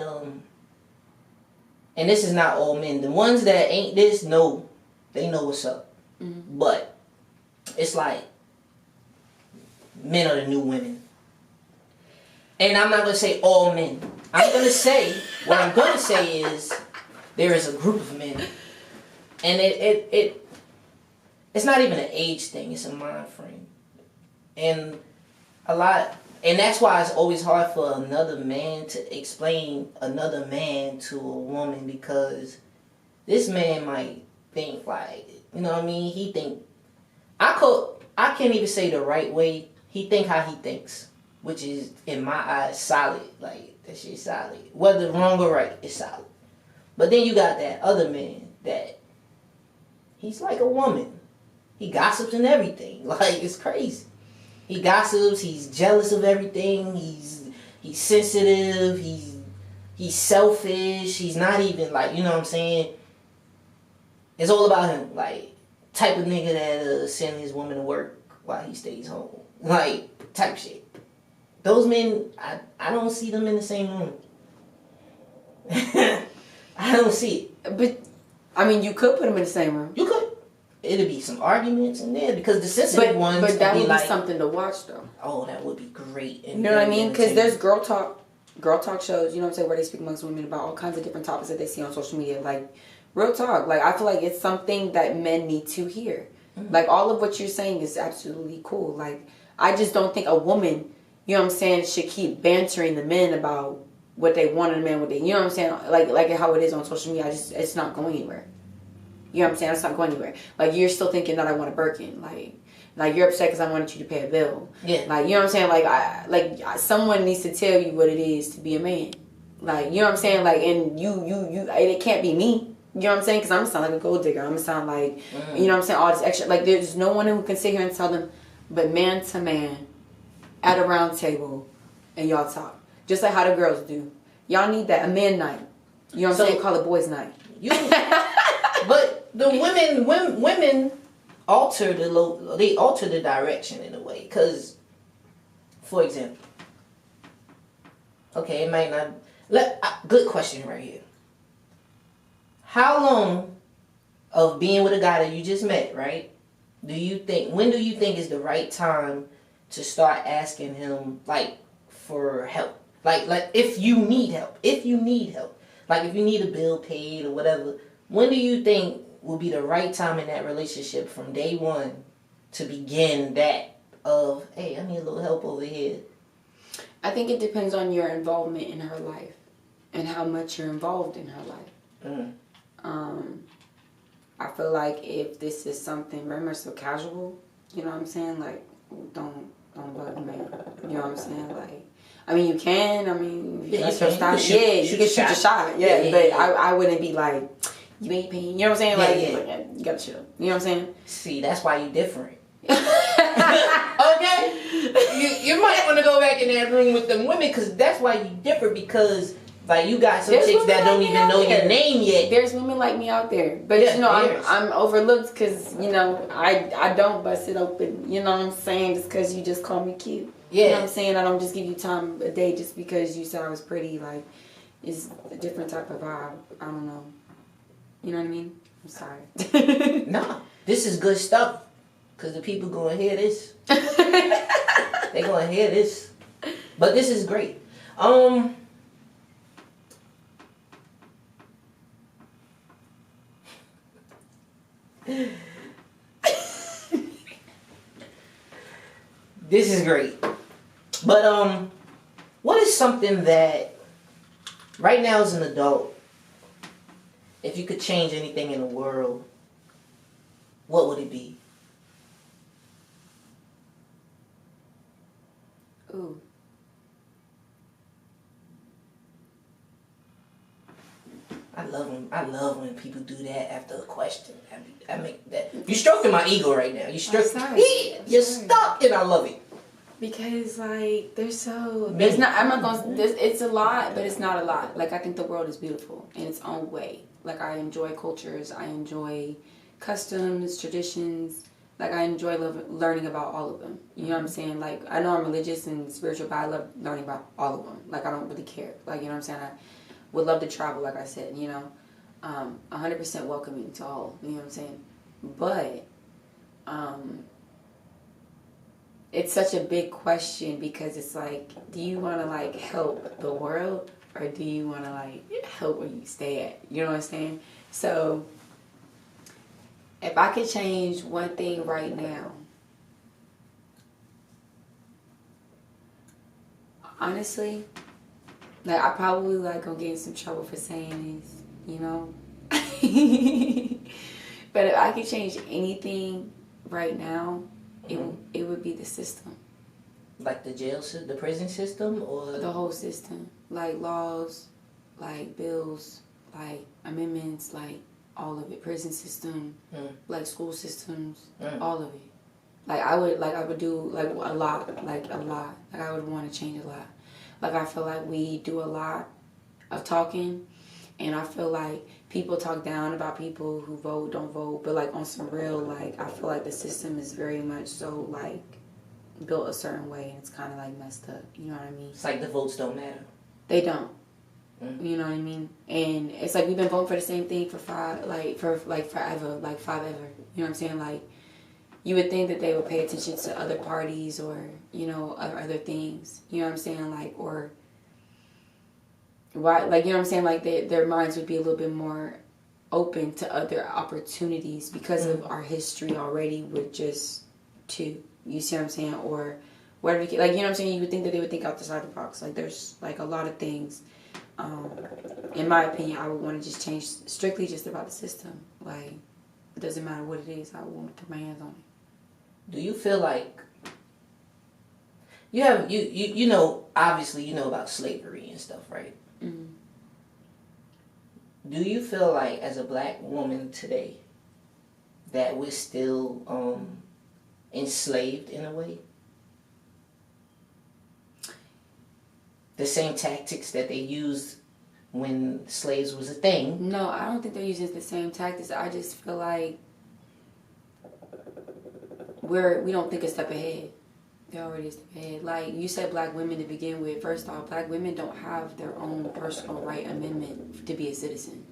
and this is not all men. The ones that ain't this, no, they know what's up. Mm-hmm. But it's like men are the new women. And I'm not going to say all men. I'm going to say, what I'm going to say is there is a group of men. And it's not even an age thing. It's a mind frame. And that's why it's always hard for another man to explain another man to a woman, because this man might think like, you know what I mean? He think, I can't even say the right way. He think how he thinks, which is, in my eyes, solid. Like, that shit's solid. Whether wrong or right, it's solid. But then you got that other man that he's like a woman. He gossips and everything. Like, it's crazy. He gossips. He's jealous of everything. He's sensitive. He's selfish. He's not even, like, you know what I'm saying? It's all about him. Like, type of nigga that send his woman to work while he stays home. Like, type shit. Those men, I don't see them in the same room. I don't see it. but, I mean, you could put them in the same room. You could. It'd be some arguments in there, because the sensitive ones But that would be like, something to watch, though. oh, that would be great. You know what I mean? Because there's girl talk shows, you know what I'm saying, where they speak amongst women about all kinds of different topics that they see on social media. Like, real talk. Like, I feel like it's something that men need to hear. Mm-hmm. Like, all of what you're saying is absolutely cool. Like, I just don't think a woman, you know what I'm saying, should keep bantering the men about what they want in a man, what they, you know what I'm saying, like how it is on social media. it's not going anywhere. You know what I'm saying? It's not going anywhere. Like, you're still thinking that I want a Birkin. Like you're upset because I wanted you to pay a bill. Yeah. Like, you know what I'm saying? Someone needs to tell you what it is to be a man. Like, you know what I'm saying? Like, and it can't be me. You know what I'm saying? Because I'm gonna sound like a gold digger. I'm gonna sound like, you know what I'm saying, all this extra. Like, there's no one who can sit here and tell them, but man to man, at a round table, and y'all talk. Just like how the girls do. Y'all need that, a man night. You know what I'm saying? Call it boys night. But the women alter the direction in a way. Because, for example, okay, it might not. Good question right here. How long of being with a guy that you just met, right? When do you think is the right time to start asking him, like, for help? Like if you need help. Like, if you need a bill paid or whatever, when do you think will be the right time in that relationship from day one to begin that of, hey, I need a little help over here? I think it depends on your involvement in her life and how much you're involved in her life. Mm. I feel like if this is something very much so casual, you know what I'm saying? Like, don't bug me. You know what I'm saying? Like, I mean, you can. I mean, yeah, that's your style. You can shoot a shot. Yeah, but yeah. I wouldn't be like, you ain't paying. You know what I'm saying? Like, you gotta chill. You know what I'm saying? See, that's why you different. Okay, you might want in that room with them women, because that's why you different, because like you got some There's chicks that women don't like me even out know there. your name yet. There's women like me out there, but Yeah, you know there's. I'm overlooked because you know I don't bust it open. You know what I'm saying? Just because you just call me cute. Yeah. You know what I'm saying? I don't just give you time a day just because you said I was pretty. Like, it's a different type of vibe. I don't know. You know what I mean? I'm sorry. No, this is good stuff, because the people gonna hear this. They gonna hear this. But this is great. This is great. But what is something that right now as an adult, if you could change anything in the world, what would it be? Ooh. I love when people do that after a question. I make that. You're stroking my ego right now. You're stuck, and I love it. Because like there's not. I'm not gonna. It's a lot, but it's not a lot. Like I think the world is beautiful in its own way. Like I enjoy cultures. I enjoy customs, traditions. Like I enjoy learning about all of them. You know what I'm saying? Like I know I'm religious and spiritual, but I love learning about all of them. Like I don't really care. Like you know what I'm saying? I would love to travel. Like I said, you know, 100% welcoming to all. You know what I'm saying? But it's such a big question because it's like, do you want to like help the world or do you want to like help where you stay at? You know what I'm saying? So if I could change one thing right now, honestly, like I probably like gonna get in some trouble for saying this, you know? But if I could change anything right now, it would be the system. Like the the prison system, or the whole system, like laws, like bills, like amendments, like all of it, prison system, like school systems, all of it. Like I would do like a lot. Like I would want to change a lot. Like I feel like we do a lot of talking, and I feel like people talk down about people who vote, don't vote, but like on some real, like I feel like the system is very much so like built a certain way, and it's kind of like messed up. You know what I mean? It's like the votes don't matter. They don't. You know what I mean? And it's like we've been voting for the same thing for forever, like forever. You know what I'm saying? Like you would think that they would pay attention to other parties or you know other things. You know what I'm saying? Like or why? Like you know what I'm saying? Like their minds would be a little bit more open to other opportunities because of our history already with just two. You see what I'm saying? Or whatever. Like you know what I'm saying? You would think that they would think outside the box. Like there's like a lot of things. In my opinion, I would want to just change strictly just about the system. Like it doesn't matter what it is. I would want to put my hands on it. Do you feel like you know obviously you know about slavery and stuff, right? Mm-hmm. Do you feel like as a black woman today that we're still enslaved in a way? The same tactics that they used when slaves was a thing. No, I don't think they're using the same tactics. I just feel like we don't think a step ahead. They're already a step ahead. Like you said, black women to begin with. First off, black women don't have their own personal right amendment to be a citizen.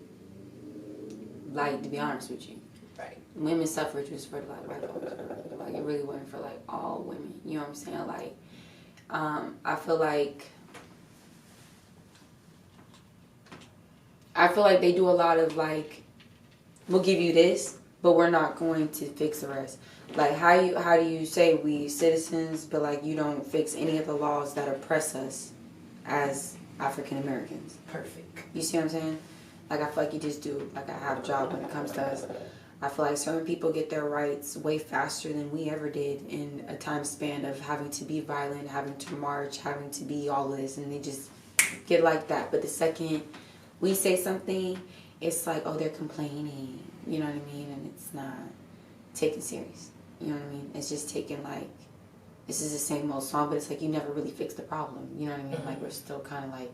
Like to be honest with you, Right. Women's suffrage was for like white folks. Like it really wasn't for like all women. You know what I'm saying? Like, I feel like they do a lot of like, we'll give you this, but we're not going to fix the rest. Like how do you say we citizens, but like you don't fix any of the laws that oppress us as African Americans? Perfect. You see what I'm saying? Like I feel like you just do like a half job when it comes to us. I feel like certain people get their rights way faster than we ever did in a time span of having to be violent, having to march, having to be all this, and they just get like that. But the second we say something, it's like, oh, they're complaining. You know what I mean? And it's not taken serious. You know what I mean? It's just taken like, this is the same old song, but it's like you never really fixed the problem. You know what I mean? Like we're still kind of like,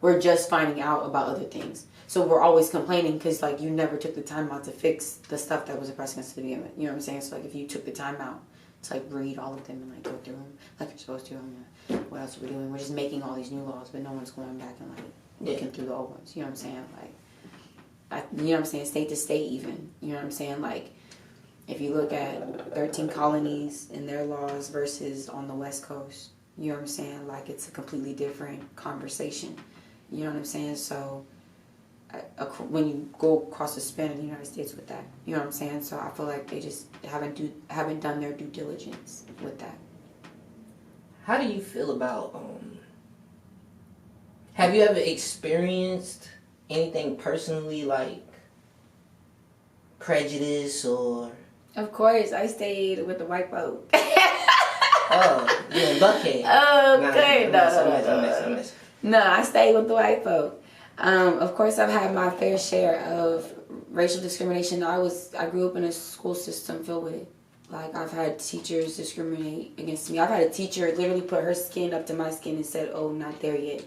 we're just finding out about other things. So we're always complaining because like you never took the time out to fix the stuff that was oppressing us to begin with. You know what I'm saying? So like if you took the time out to like read all of them and like go through them like you're supposed to, what else are we doing? We're just making all these new laws, but no one's going back and like looking through the old ones. You know what I'm saying? Like, you know what I'm saying? State to state even. You know what I'm saying? Like, if you look at 13 colonies and their laws versus on the West Coast, you know what I'm saying? Like, it's a completely different conversation. You know what I'm saying? So, when you go across the span of the United States with that, you know what I'm saying? So, I feel like they just haven't done their due diligence with that. How do you feel about, have you ever experienced anything personally, like prejudice or... Of course, I stayed with the white folk. Oh, you're in Buckhead. Okay, no. No, I stayed with the white folk. Of course, I've had my fair share of racial discrimination. I grew up in a school system filled with it. Like, I've had teachers discriminate against me. I've had a teacher literally put her skin up to my skin and said, "Oh, not there yet."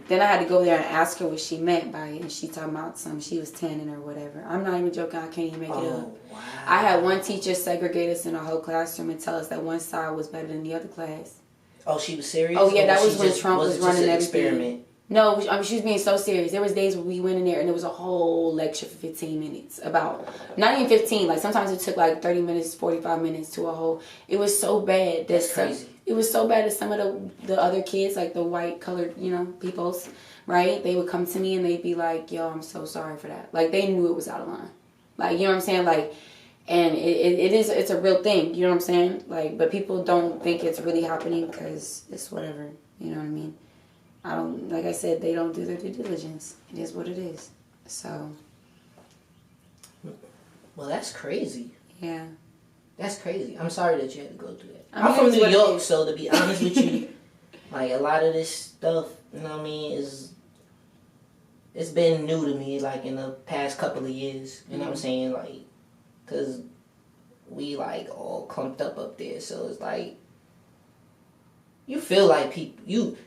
Then I had to go there and ask her what she meant by it, and she talking about she was tanning or whatever. I'm not even joking. I can't even make it up. Wow. I had one teacher segregate us in a whole classroom and tell us that one side was better than the other class. Oh, she was serious? Oh, yeah, that was when Trump was running everything. Experiment? No, I mean, she was being so serious. There was days where we went in there and it was a whole lecture for 15 minutes about, not even 15, like sometimes it took like 30 minutes, 45 minutes to a whole, it was so bad. That's crazy. It was so bad that some of the other kids, like the white colored, peoples, right? They would come to me and they'd be like, "Yo, I'm so sorry for that." Like they knew it was out of line. Like, you know what I'm saying? Like, and it's a real thing, you know what I'm saying? Like, but people don't think it's really happening because it's whatever, you know what I mean? Like I said, they don't do their due diligence. It is what it is. So. Well, that's crazy. Yeah. That's crazy. I'm sorry that you had to go through that. I'm from New York, so to be honest with you, like a lot of this stuff, you know what I mean, it's been new to me, like in the past couple of years. You know what I'm saying? Like, cause we like all clumped up there, so it's like you feel like people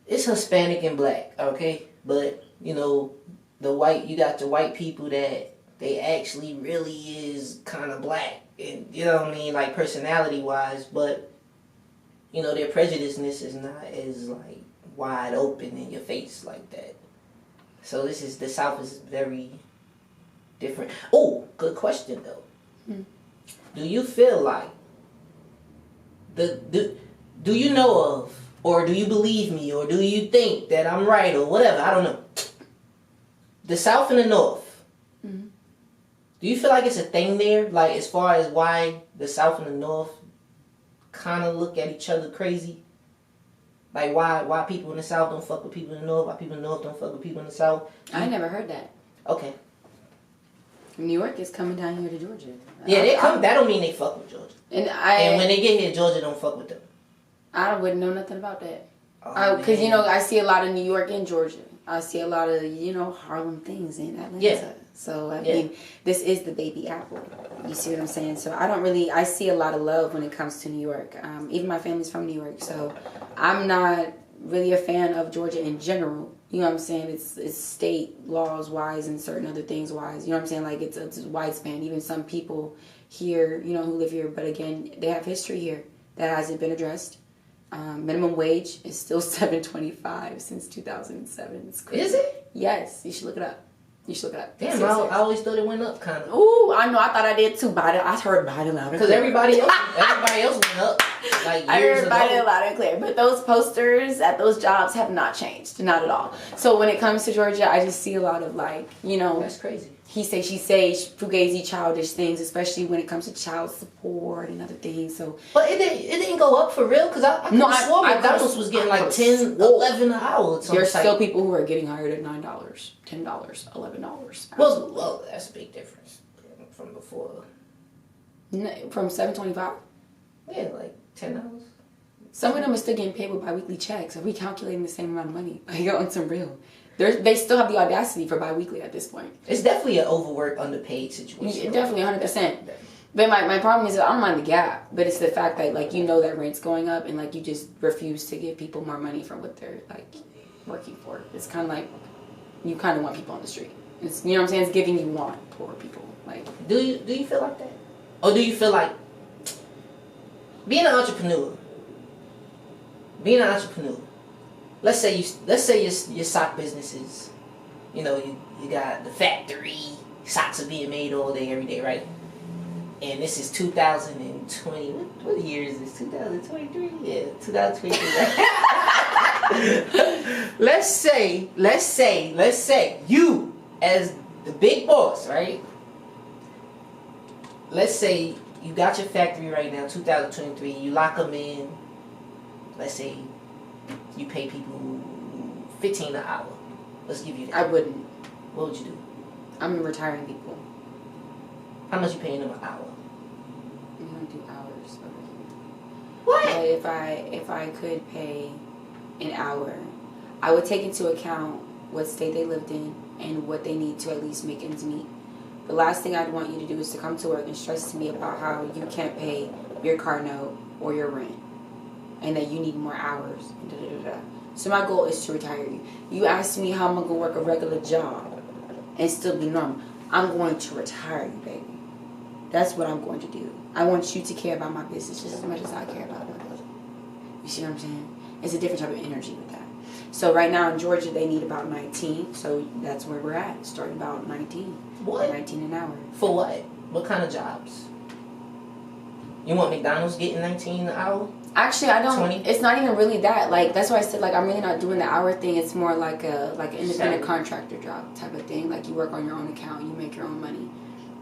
it's Hispanic and black, okay? But, you got the white people that they actually really is kind of black. And, you know what I mean? Like, personality-wise. But, their prejudiceness is not as, like, wide open in your face like that. So the South is very different. Oh, good question, though. Do you feel like, do you know of, or do you believe me, or do you think that I'm right, or whatever? I don't know. The South and the North. Mm-hmm. Do you feel like it's a thing there? Like, as far as why the South and the North kind of look at each other crazy? Like, why people in the South don't fuck with people in the North? Why people in the North don't fuck with people in the South? I never heard that. Okay. New York is coming down here to Georgia. Yeah, they come. That don't mean they fuck with Georgia. And when they get here, Georgia don't fuck with them. I wouldn't know nothing about that. Because, I see a lot of New York and Georgia. I see a lot of, Harlem things in Atlanta. Yeah. So, I mean, this is the baby apple. You see what I'm saying? So, I see a lot of love when it comes to New York. Even my family's from New York. So, I'm not really a fan of Georgia in general. You know what I'm saying? It's state laws wise and certain other things wise. You know what I'm saying? Like, it's a wide span. Even some people here, who live here. But, again, they have history here that hasn't been addressed. Minimum wage is still $7.25 since 2007. It's crazy. Is it? Yes, you should look it up. Damn, I always thought it went up kind of. Ooh, I know. I thought I did too. I heard about it loud and clear. Because everybody else went up like years ago. I heard about it loud and clear. But those posters at those jobs have not changed. Not at all. So when it comes to Georgia, I just see a lot of That's crazy. He say, she say, fugazi, childish things, especially when it comes to child support and other things. So, but it didn't go up for real, because I swore McDonald's was getting like $10, $11 an hour. There's still people who are getting hired at $9, $10, $11. Well, that's a big difference from before. From $7.25. Yeah, like $10. Some of them are still getting paid with biweekly checks. Are we calculating the same amount of money? Like, on some real. They still have the audacity for biweekly at this point. It's definitely an overworked, underpaid situation. Definitely, 100%. But my problem is I don't mind the gap, but it's the fact that like you know that rent's going up and like you just refuse to give people more money for what they're like working for. It's kind of like you kind of want people on the street. It's, you know what I'm saying? It's giving you want poor people. Like, do you feel like that, or do you feel like being an entrepreneur? Being an entrepreneur. Let's say your sock business is, you know, you got the factory. Socks are being made all day, every day, right? And this is 2020. What year is this? 2023? Yeah, 2023. Right? Let's say you as the big boss, right? Let's say you got your factory right now, 2023. You lock them in. Let's say you pay people $15 an hour. Let's give you that. I wouldn't. What would you do? I'm retiring people. How much you paying them an hour? We don't do hours over here. What? But if I could pay an hour, I would take into account what state they lived in and what they need to at least make ends meet. The last thing I'd want you to do is to come to work and stress to me about how you can't pay your car note or your rent and that you need more hours. Da, da, da, da. So my goal is to retire you. You asked me how I'm going to work a regular job and still be normal. I'm going to retire you, baby. That's what I'm going to do. I want you to care about my business just as much as I care about my business. You see what I'm saying? It's a different type of energy with that. So right now in Georgia, they need about 19. So that's where we're at. Starting about 19. What? 19 an hour. For what? What kind of jobs? You want McDonald's getting 19 an hour? Actually, I don't. 20? It's not even really that. Like that's why I said like I'm really not doing the hour thing. It's more like an independent contractor job type of thing. Like you work on your own account, you make your own money,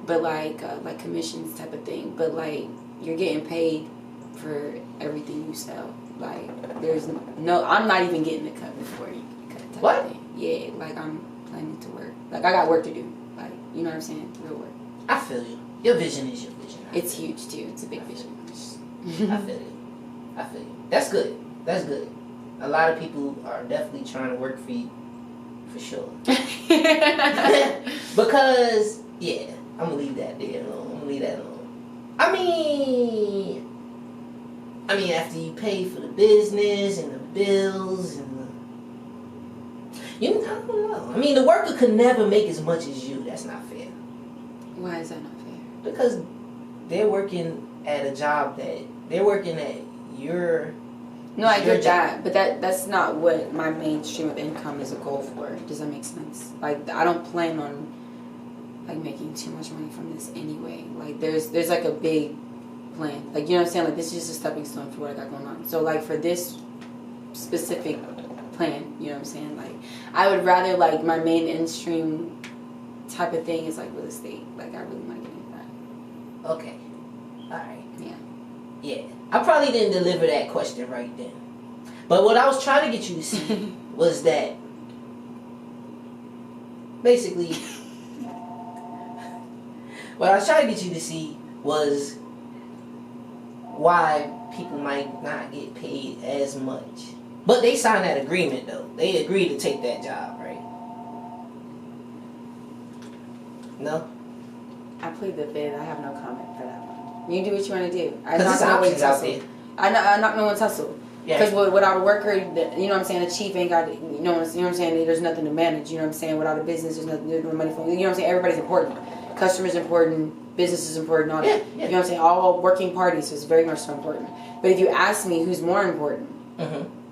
but like commissions type of thing. But like you're getting paid for everything you sell. Like there's no. I'm not even getting the cut before you cut. Type What? Of thing. Yeah, like I'm planning to work. Like I got work to do. Like you know what I'm saying? Real work. I feel you. Your vision is your vision. It's huge too. It's a big vision. I feel you. I feel you. That's good. That's good. A lot of people are definitely trying to work for you, for sure. Because, yeah, I'm going to leave that there alone. I'm going to leave that alone. I mean, after you pay for the business and the bills and the... I don't know. I mean, the worker could never make as much as you. That's not fair. Why is that not fair? Because they're working at a job that... They're working at your... No, I get that, but that's not what my main stream of income is a goal for. Does that make sense? Like, I don't plan on, like, making too much money from this anyway. Like, there's like, a big plan. Like, you know what I'm saying? Like, this is just a stepping stone for what I got going on. So, like, for this specific plan, you know what I'm saying? Like, I would rather, like, my main in-stream type of thing is, like, real estate. Like, I really want to get into that. Okay. All right. Yeah. Yeah. I probably didn't deliver that question right then. But what I was trying to get you to see was that basically what I was trying to get you to see was why people might not get paid as much. But they signed that agreement though. They agreed to take that job, right? No? I plead the fifth. I have no comment for that one. You do what you want to do. I Because knock no one's out hustle. there. I knock no one's hustle. Because without a worker, you know what I'm saying, a chief ain't got, you know what I'm saying, there's nothing to manage, you know what I'm saying, without a business, there's no money for, you know what I'm saying, everybody's important. Customers important, business is important, all that. Yeah. You know what I'm saying, all working parties is very much so important. But if you ask me who's more important,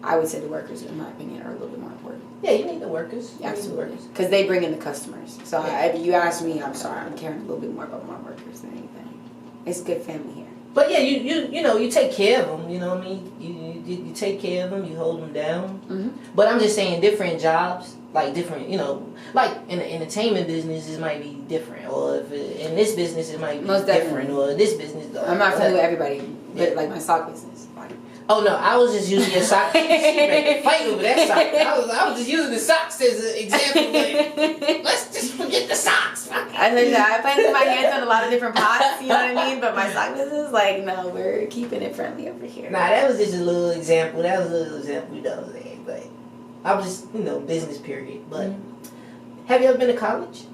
I would say the workers, in my opinion, are a little bit more important. Yeah, you need the workers. Absolutely. Because they bring in the customers. So if you ask me, I'm sorry, I'm caring a little bit more about my workers than anything. It's a good family here. But yeah, you know, you take care of them, you know what I mean? You take care of them, you hold them down. Mm-hmm. But I'm just saying different jobs, like different, you know, like in the entertainment business, it might be different. Or if in this business, it might be Most different. definitely. Or this business, I'm not friendly with everybody, but like my sock business. Like, oh no, I was just using your socks. She ready to fight over that sock. I was just using the socks as an example. Like, let's just forget the socks. I think I put my hands on a lot of different pots, you know what I mean? But my sock business, like, no, we're keeping it friendly over here. Nah, that was just a little example. That was a little example, you know what I'm saying? But I was just, you know, business period. But have you ever been to college?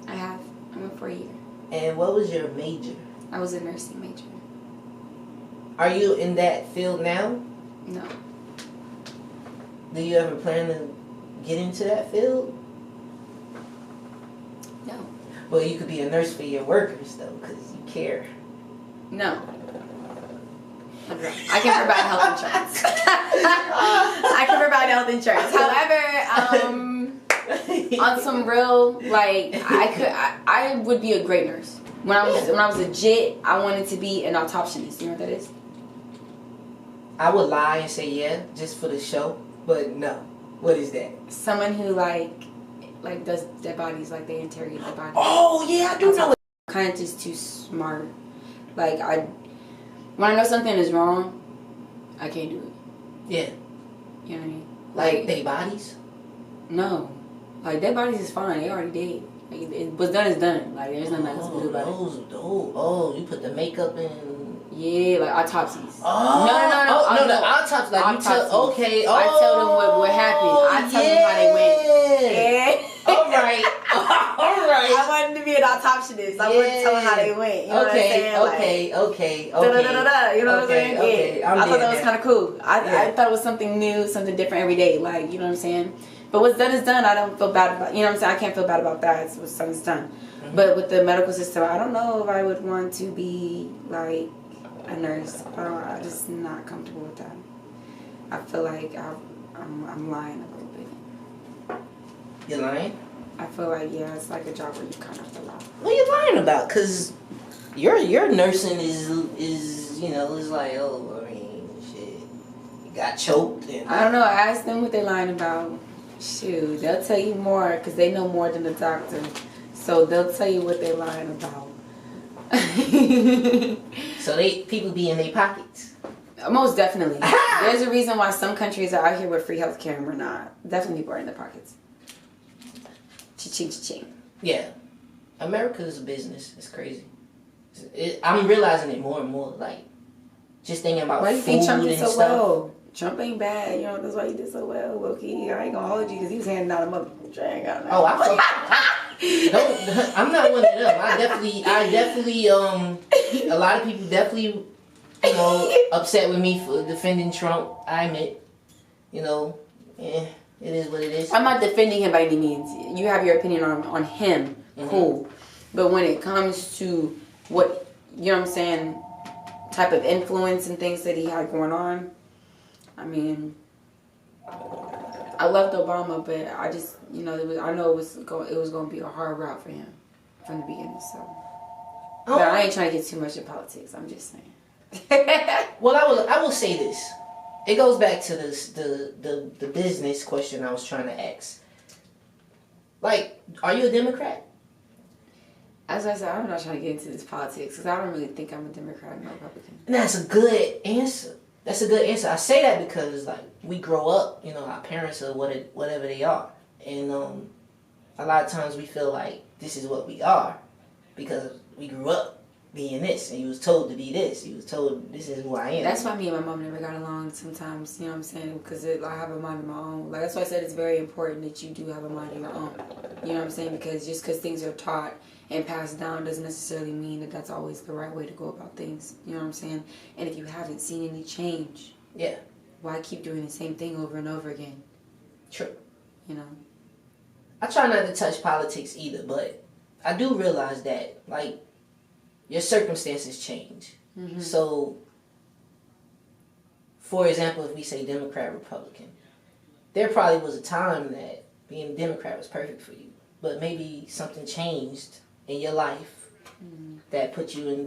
I have. I went for a year. And what was your major? I was a nursing major. Are you in that field now? No. Do you ever plan to get into that field? No. Well, you could be a nurse for your workers, though, because you care. No. I can provide health insurance. I can provide health insurance. However, on some real, like, I would be a great nurse. When I was a JIT, I wanted to be an autopsyist. You know what that is? I would lie and say yeah, just for the show, but no. What is that? Someone who like does dead bodies, like they interrogate dead bodies. Oh yeah, I do know. Kind of just too smart. Like when I know something is wrong, I can't do it. Yeah. You know what I mean? Like dead bodies? No, like dead bodies is fine. They already dead. Like, what's done is done. Like there's nothing else to do about it. You put the makeup in. Yeah, like autopsies. Oh, no, the autopsy. Like autopsies. You tell, okay. Oh, I tell them what happened. I tell them how they went. Yeah. All right. I wanted to be an autopsyist. I wanted to tell them how they went. You know what I'm saying? Okay. You know what I'm saying? Okay. Yeah. I thought that was kind of cool. I thought it was something new, something different every day. Like, you know what I'm saying? But what's done is done. I don't feel bad about, you know what I'm saying? I can't feel bad about that. It's what's done is done. Mm-hmm. But with the medical system, I don't know if I would want to be like a nurse. I'm just not comfortable with that. I feel like I'm lying a little bit. You're lying? I feel like, yeah, it's like a job where you kind of have to lie. What are you lying about? Because your nursing is it's like, oh, I mean, shit. You got choked. And I don't know. I asked them what they're lying about. Shoot, they'll tell you more because they know more than the doctor. So they'll tell you what they're lying about. So people be in their pockets. Most definitely. There's a reason why some countries are out here with free healthcare and we're not. Definitely people are in their pockets. Cha-ching, cha-ching. Yeah. America is a business. It's crazy. I'm realizing it more and more. Like, just thinking about why do you think Trump did so stuff. well? Trump ain't bad. You know, that's why he did so well. Low-key, I ain't gonna hold you because he was handing out a mother. Oh, I'm not one of them. I definitely, a lot of people definitely, upset with me for defending Trump. I admit, it is what it is. I'm not defending him by any means. You have your opinion on him, cool. But when it comes to what, you know what I'm saying, type of influence and things that he had going on, I mean, I loved Obama, but I just, I know it was going to be a hard route for him from the beginning. So, but I ain't trying to get too much in politics. I'm just saying. Well, I will say this. It goes back to the business question I was trying to ask. Like, are you a Democrat? As I said, I'm not trying to get into this politics because I don't really think I'm a Democrat or Republican. And that's a good answer. That's a good answer. I say that because, like, we grow up, our parents are whatever they are. And a lot of times we feel like this is what we are because we grew up being this, and you was told to be this. You was told this is who I am. That's why me and my mom never got along sometimes, you know what I'm saying? Because I have a mind of my own. Like, that's why I said it's very important that you do have a mind of your own. You know what I'm saying? Because just because things are taught and passed down doesn't necessarily mean that that's always the right way to go about things. You know what I'm saying? And if you haven't seen any change, yeah, why keep doing the same thing over and over again? True. I try not to touch politics either, but I do realize that, like, your circumstances change. Mm-hmm. So, for example, if we say Democrat, Republican, there probably was a time that being a Democrat was perfect for you, but maybe something changed in your life that put you in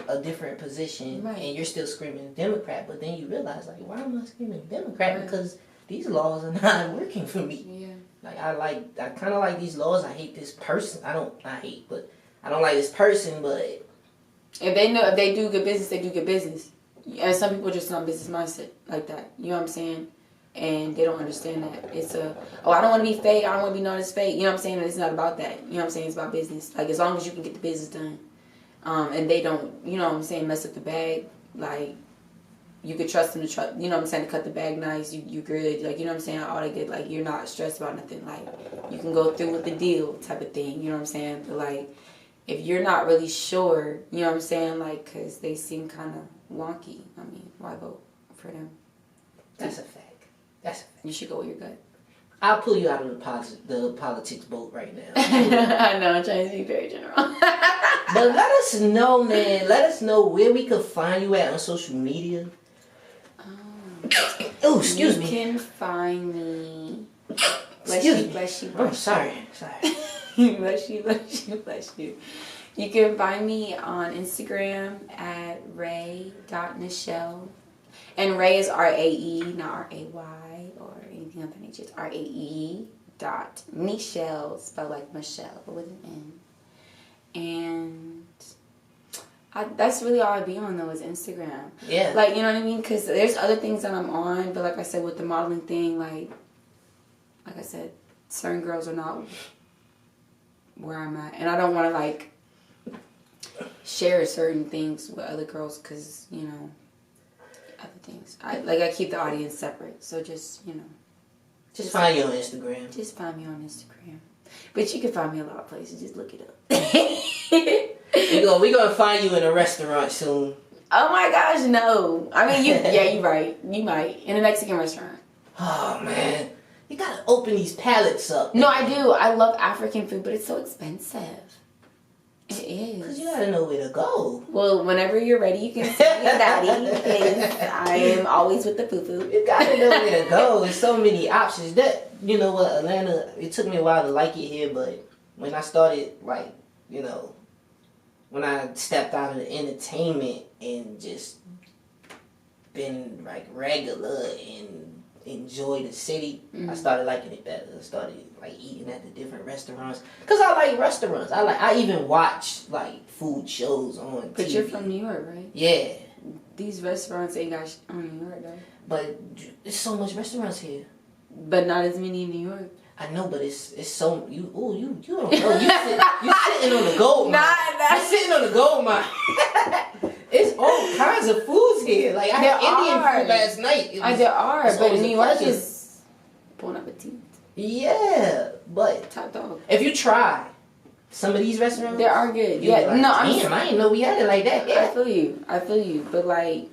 a different position, right. And you're still screaming Democrat, but then you realize, like, why am I screaming Democrat? Right. Because these laws are not working for me. Yeah. Like, I kind of like these laws. I hate this person. I don't like this person, but if they do good business, they do good business. And some people just not business mindset like that. You know what I'm saying? And they don't understand that. It's I don't want to be fake. I don't want to be known as fake. You know what I'm saying? It's not about that. You know what I'm saying? It's about business. Like, as long as you can get the business done. And they don't, you know what I'm saying, mess up the bag. Like, you could trust them to you know what I'm saying, to cut the bag nice. You good. Like, you know what I'm saying? All they get, like, you're not stressed about nothing. Like, you can go through with the deal type of thing. You know what I'm saying? But, like, if you're not really sure, you know what I'm saying, like, because they seem kind of wonky. I mean, why vote for them? That's a fact. That's a fact. You should go with your gut. I'll pull you out of the politics boat right now. I know, I'm trying to be very general. But let us know, man. Let us know where we could find you at on social media. Oh, excuse me. You can find me. Excuse me. Bless you. Oh, sorry. Bless you. You can find me on Instagram at ray.nichelle. And Ray is R-A-E, not R-A-Y or anything of that nature. It's R-A-E dot Nichelle, spelled like Michelle, but with an N. And that's really all I be on, though, is Instagram. Yeah. Like, you know what I mean? Because there's other things that I'm on, but like I said, with the modeling thing, like I said, certain girls are not where I'm at. And I don't want to, like, share certain things with other girls because, you know, other things. I keep the audience separate. So just, you know. Just find you on Instagram. Just find me on Instagram. But you can find me a lot of places. Just look it up. We're gonna find you in a restaurant soon. Oh my gosh, no. I mean, you're right. You might. In a Mexican restaurant. Oh, man. You gotta open these palettes up. No, I do. I love African food, but it's so expensive. It is. Because you gotta know where to go. Well, whenever you're ready, you can see me, Daddy, because I am always with the foo-foo. You gotta know where to go. There's so many options. That, you know what, Atlanta, it took me a while to like it here, but when I started, like, you know, when I stepped out of the entertainment and just been, like, regular and enjoy the city, I started liking it better. I started, like, eating at the different restaurants. Because I like restaurants. I even watch, like, food shows on TV. But you're from New York, right? Yeah. These restaurants ain't got on New York, though. But there's so much restaurants here. But not as many in New York. I know, but it's so you don't know. You sitting on the gold mine. You sitting on the gold mine. It's all kinds of foods here. Like I had Indian food last night. There are, but New York is bon appetit. Yeah, but Top dog. if you try some of these restaurants, they are good. Yeah, like, no, I didn't know we had it like that. Yeah. I feel you, but like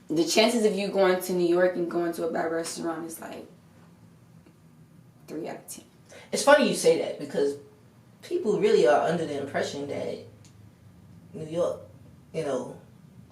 the chances of you going to New York and going to a bad restaurant is like 3 out of 10. It's funny you say that because people really are under the impression that New York, you know,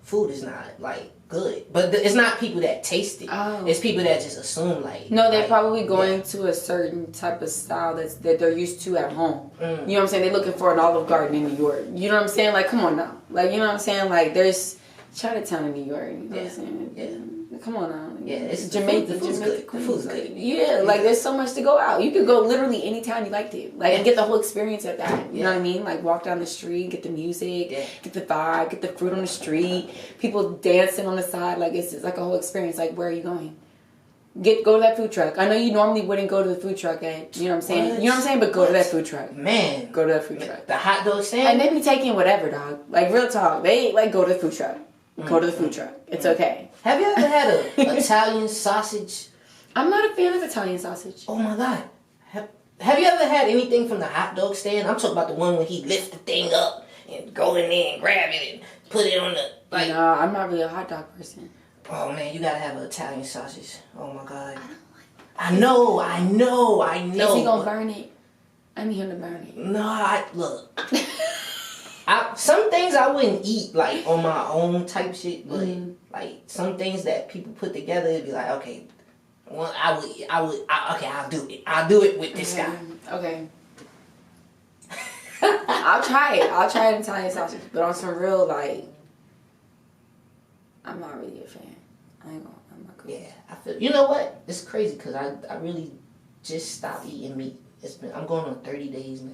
food is not like good, but it's not people that taste it. Oh. It's people that just assume like. No, they're like, probably going to a certain type of style that they're used to at home. You know what I'm saying? They're looking for an Olive Garden in New York. You know what I'm saying? Like, come on now. Like, you know what I'm saying? Like, there's Chinatown in New York. You know what I'm saying? Yeah. Come on now. Yeah, it's Jamaica. The food's good. The food's good. Yeah, like there's so much to go out. You could go literally any town you liked it. Like and get the whole experience of that. You know what I mean? Like walk down the street, get the music, get the vibe, get the fruit on the street, people dancing on the side. Like it's like a whole experience. Like where are you going? Go to that food truck. I know you normally wouldn't go to the food truck at, you know what I'm saying? What? You know what I'm saying? But go to that food truck. Man. Go to that food truck. The hot dog stand? And they be taking whatever, dog. Like real talk. They like go to the food truck. Go to the food truck. It's okay. Have you ever had a Italian sausage? I'm not a fan of Italian sausage. Oh my God. Have you ever had anything from the hot dog stand? I'm talking about the one when he lifts the thing up and go in there and grab it and put it on the... Like, no, I'm not really a hot dog person. Oh man, you gotta have an Italian sausage. Oh my God. I know. Is he gonna burn it? I need him to burn it. No, look. Some things I wouldn't eat like on my own type shit, but like some things that people put together, it'd be like, okay, well, okay, I'll do it. I'll do it with this guy. Okay. I'll try it. I'll try an Italian sausage, but on some real like, I'm not really a fan. I'm not cool. Yeah, I feel. You know what? It's crazy because I really just stopped eating meat. I'm going on 30 days now.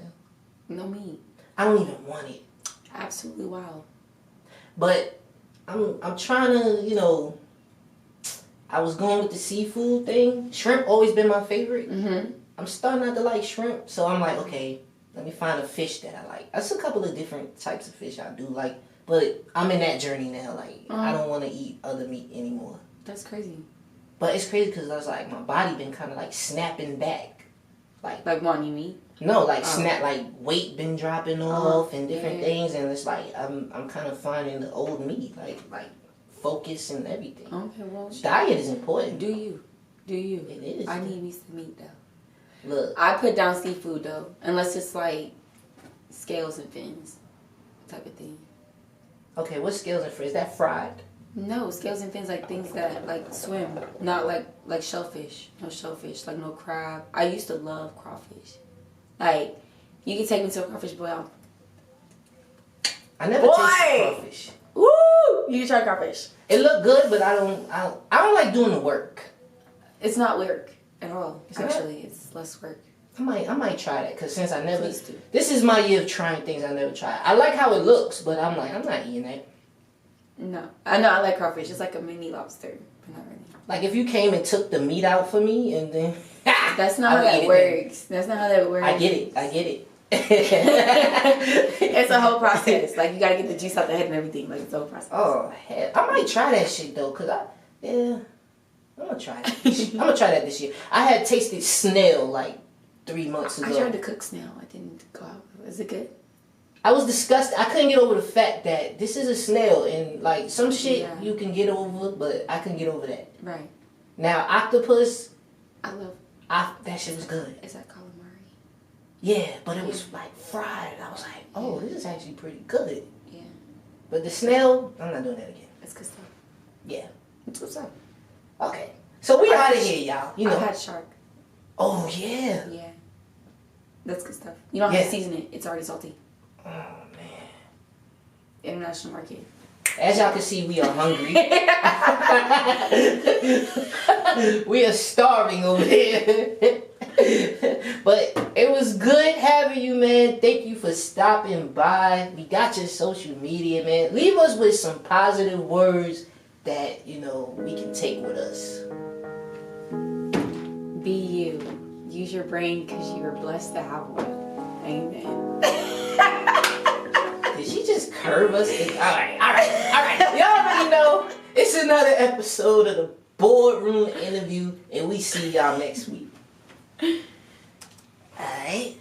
No meat. I don't even want it. Absolutely wild. But I'm trying to, you know, I was going with the seafood thing. Shrimp always been my favorite. I'm starting not to like shrimp, so I'm like, okay, let me find a fish that I like. There's a couple of different types of fish I do like, but I'm in that journey now. Like, I don't want to eat other meat anymore. That's crazy. But it's crazy because I was like, my body been kind of like snapping back. Like wanting meat? No, like snap, like weight been dropping off and different yeah. things, and it's like I'm kind of finding the old me, like focus and everything. Okay, well, Diet is important. Do you? It is. I need me some meat though. Look, I put down seafood though, unless it's like scales and fins type of thing. okay, what scales and fins? Is that fried? No, scales and fins like things that like swim, not like shellfish. No shellfish, like no crab. I used to love crawfish. Like you can take me to a crawfish boil. I never tasted crawfish. Woo! You can try crawfish. It looked good, but I don't like doing the work. It's not work at all. It's Actually, it's less work. I might try that because since I never. Please do. This is my year of trying things I never tried. I like how it looks, but I'm like I'm not eating that. No, I know I like crawfish. It's like a mini lobster, but not really. Like if you came and took the meat out for me and then. That's not how that works. That's not how that works. I get it. It's a whole process. Like you gotta get the juice out the head and everything. Like it's a whole process. Oh hell, I might try that shit though, cause I'm gonna try that. I'm gonna try that this year. I had tasted snail like 3 months ago. I tried to cook snail. I didn't go out. Is it good? I was disgusted. I couldn't get over the fact that this is a snail and like some shit you can get over, but I couldn't get over that. Right. Now octopus, I love. that shit was good. Is that calamari? Yeah, but it was like fried. I was like, oh, this is actually pretty good. Yeah. But the snail, I'm not doing that again. It's good stuff. Yeah. It's good stuff. Okay. So we out of here, y'all. You know. I've had shark. Oh yeah. Yeah. That's good stuff. You don't have to season it. It's already salty. Oh man. International market. As y'all can see, we are hungry. We are starving over here. But it was good having you, man. Thank you for stopping by. We got your social media, man. Leave us with some positive words that, we can take with us. Be you. Use your brain because you were blessed to have one. Amen. Did she just curve us? All right. Y'all already know it's another episode of the Boardroom interview, and we see y'all next week. All right.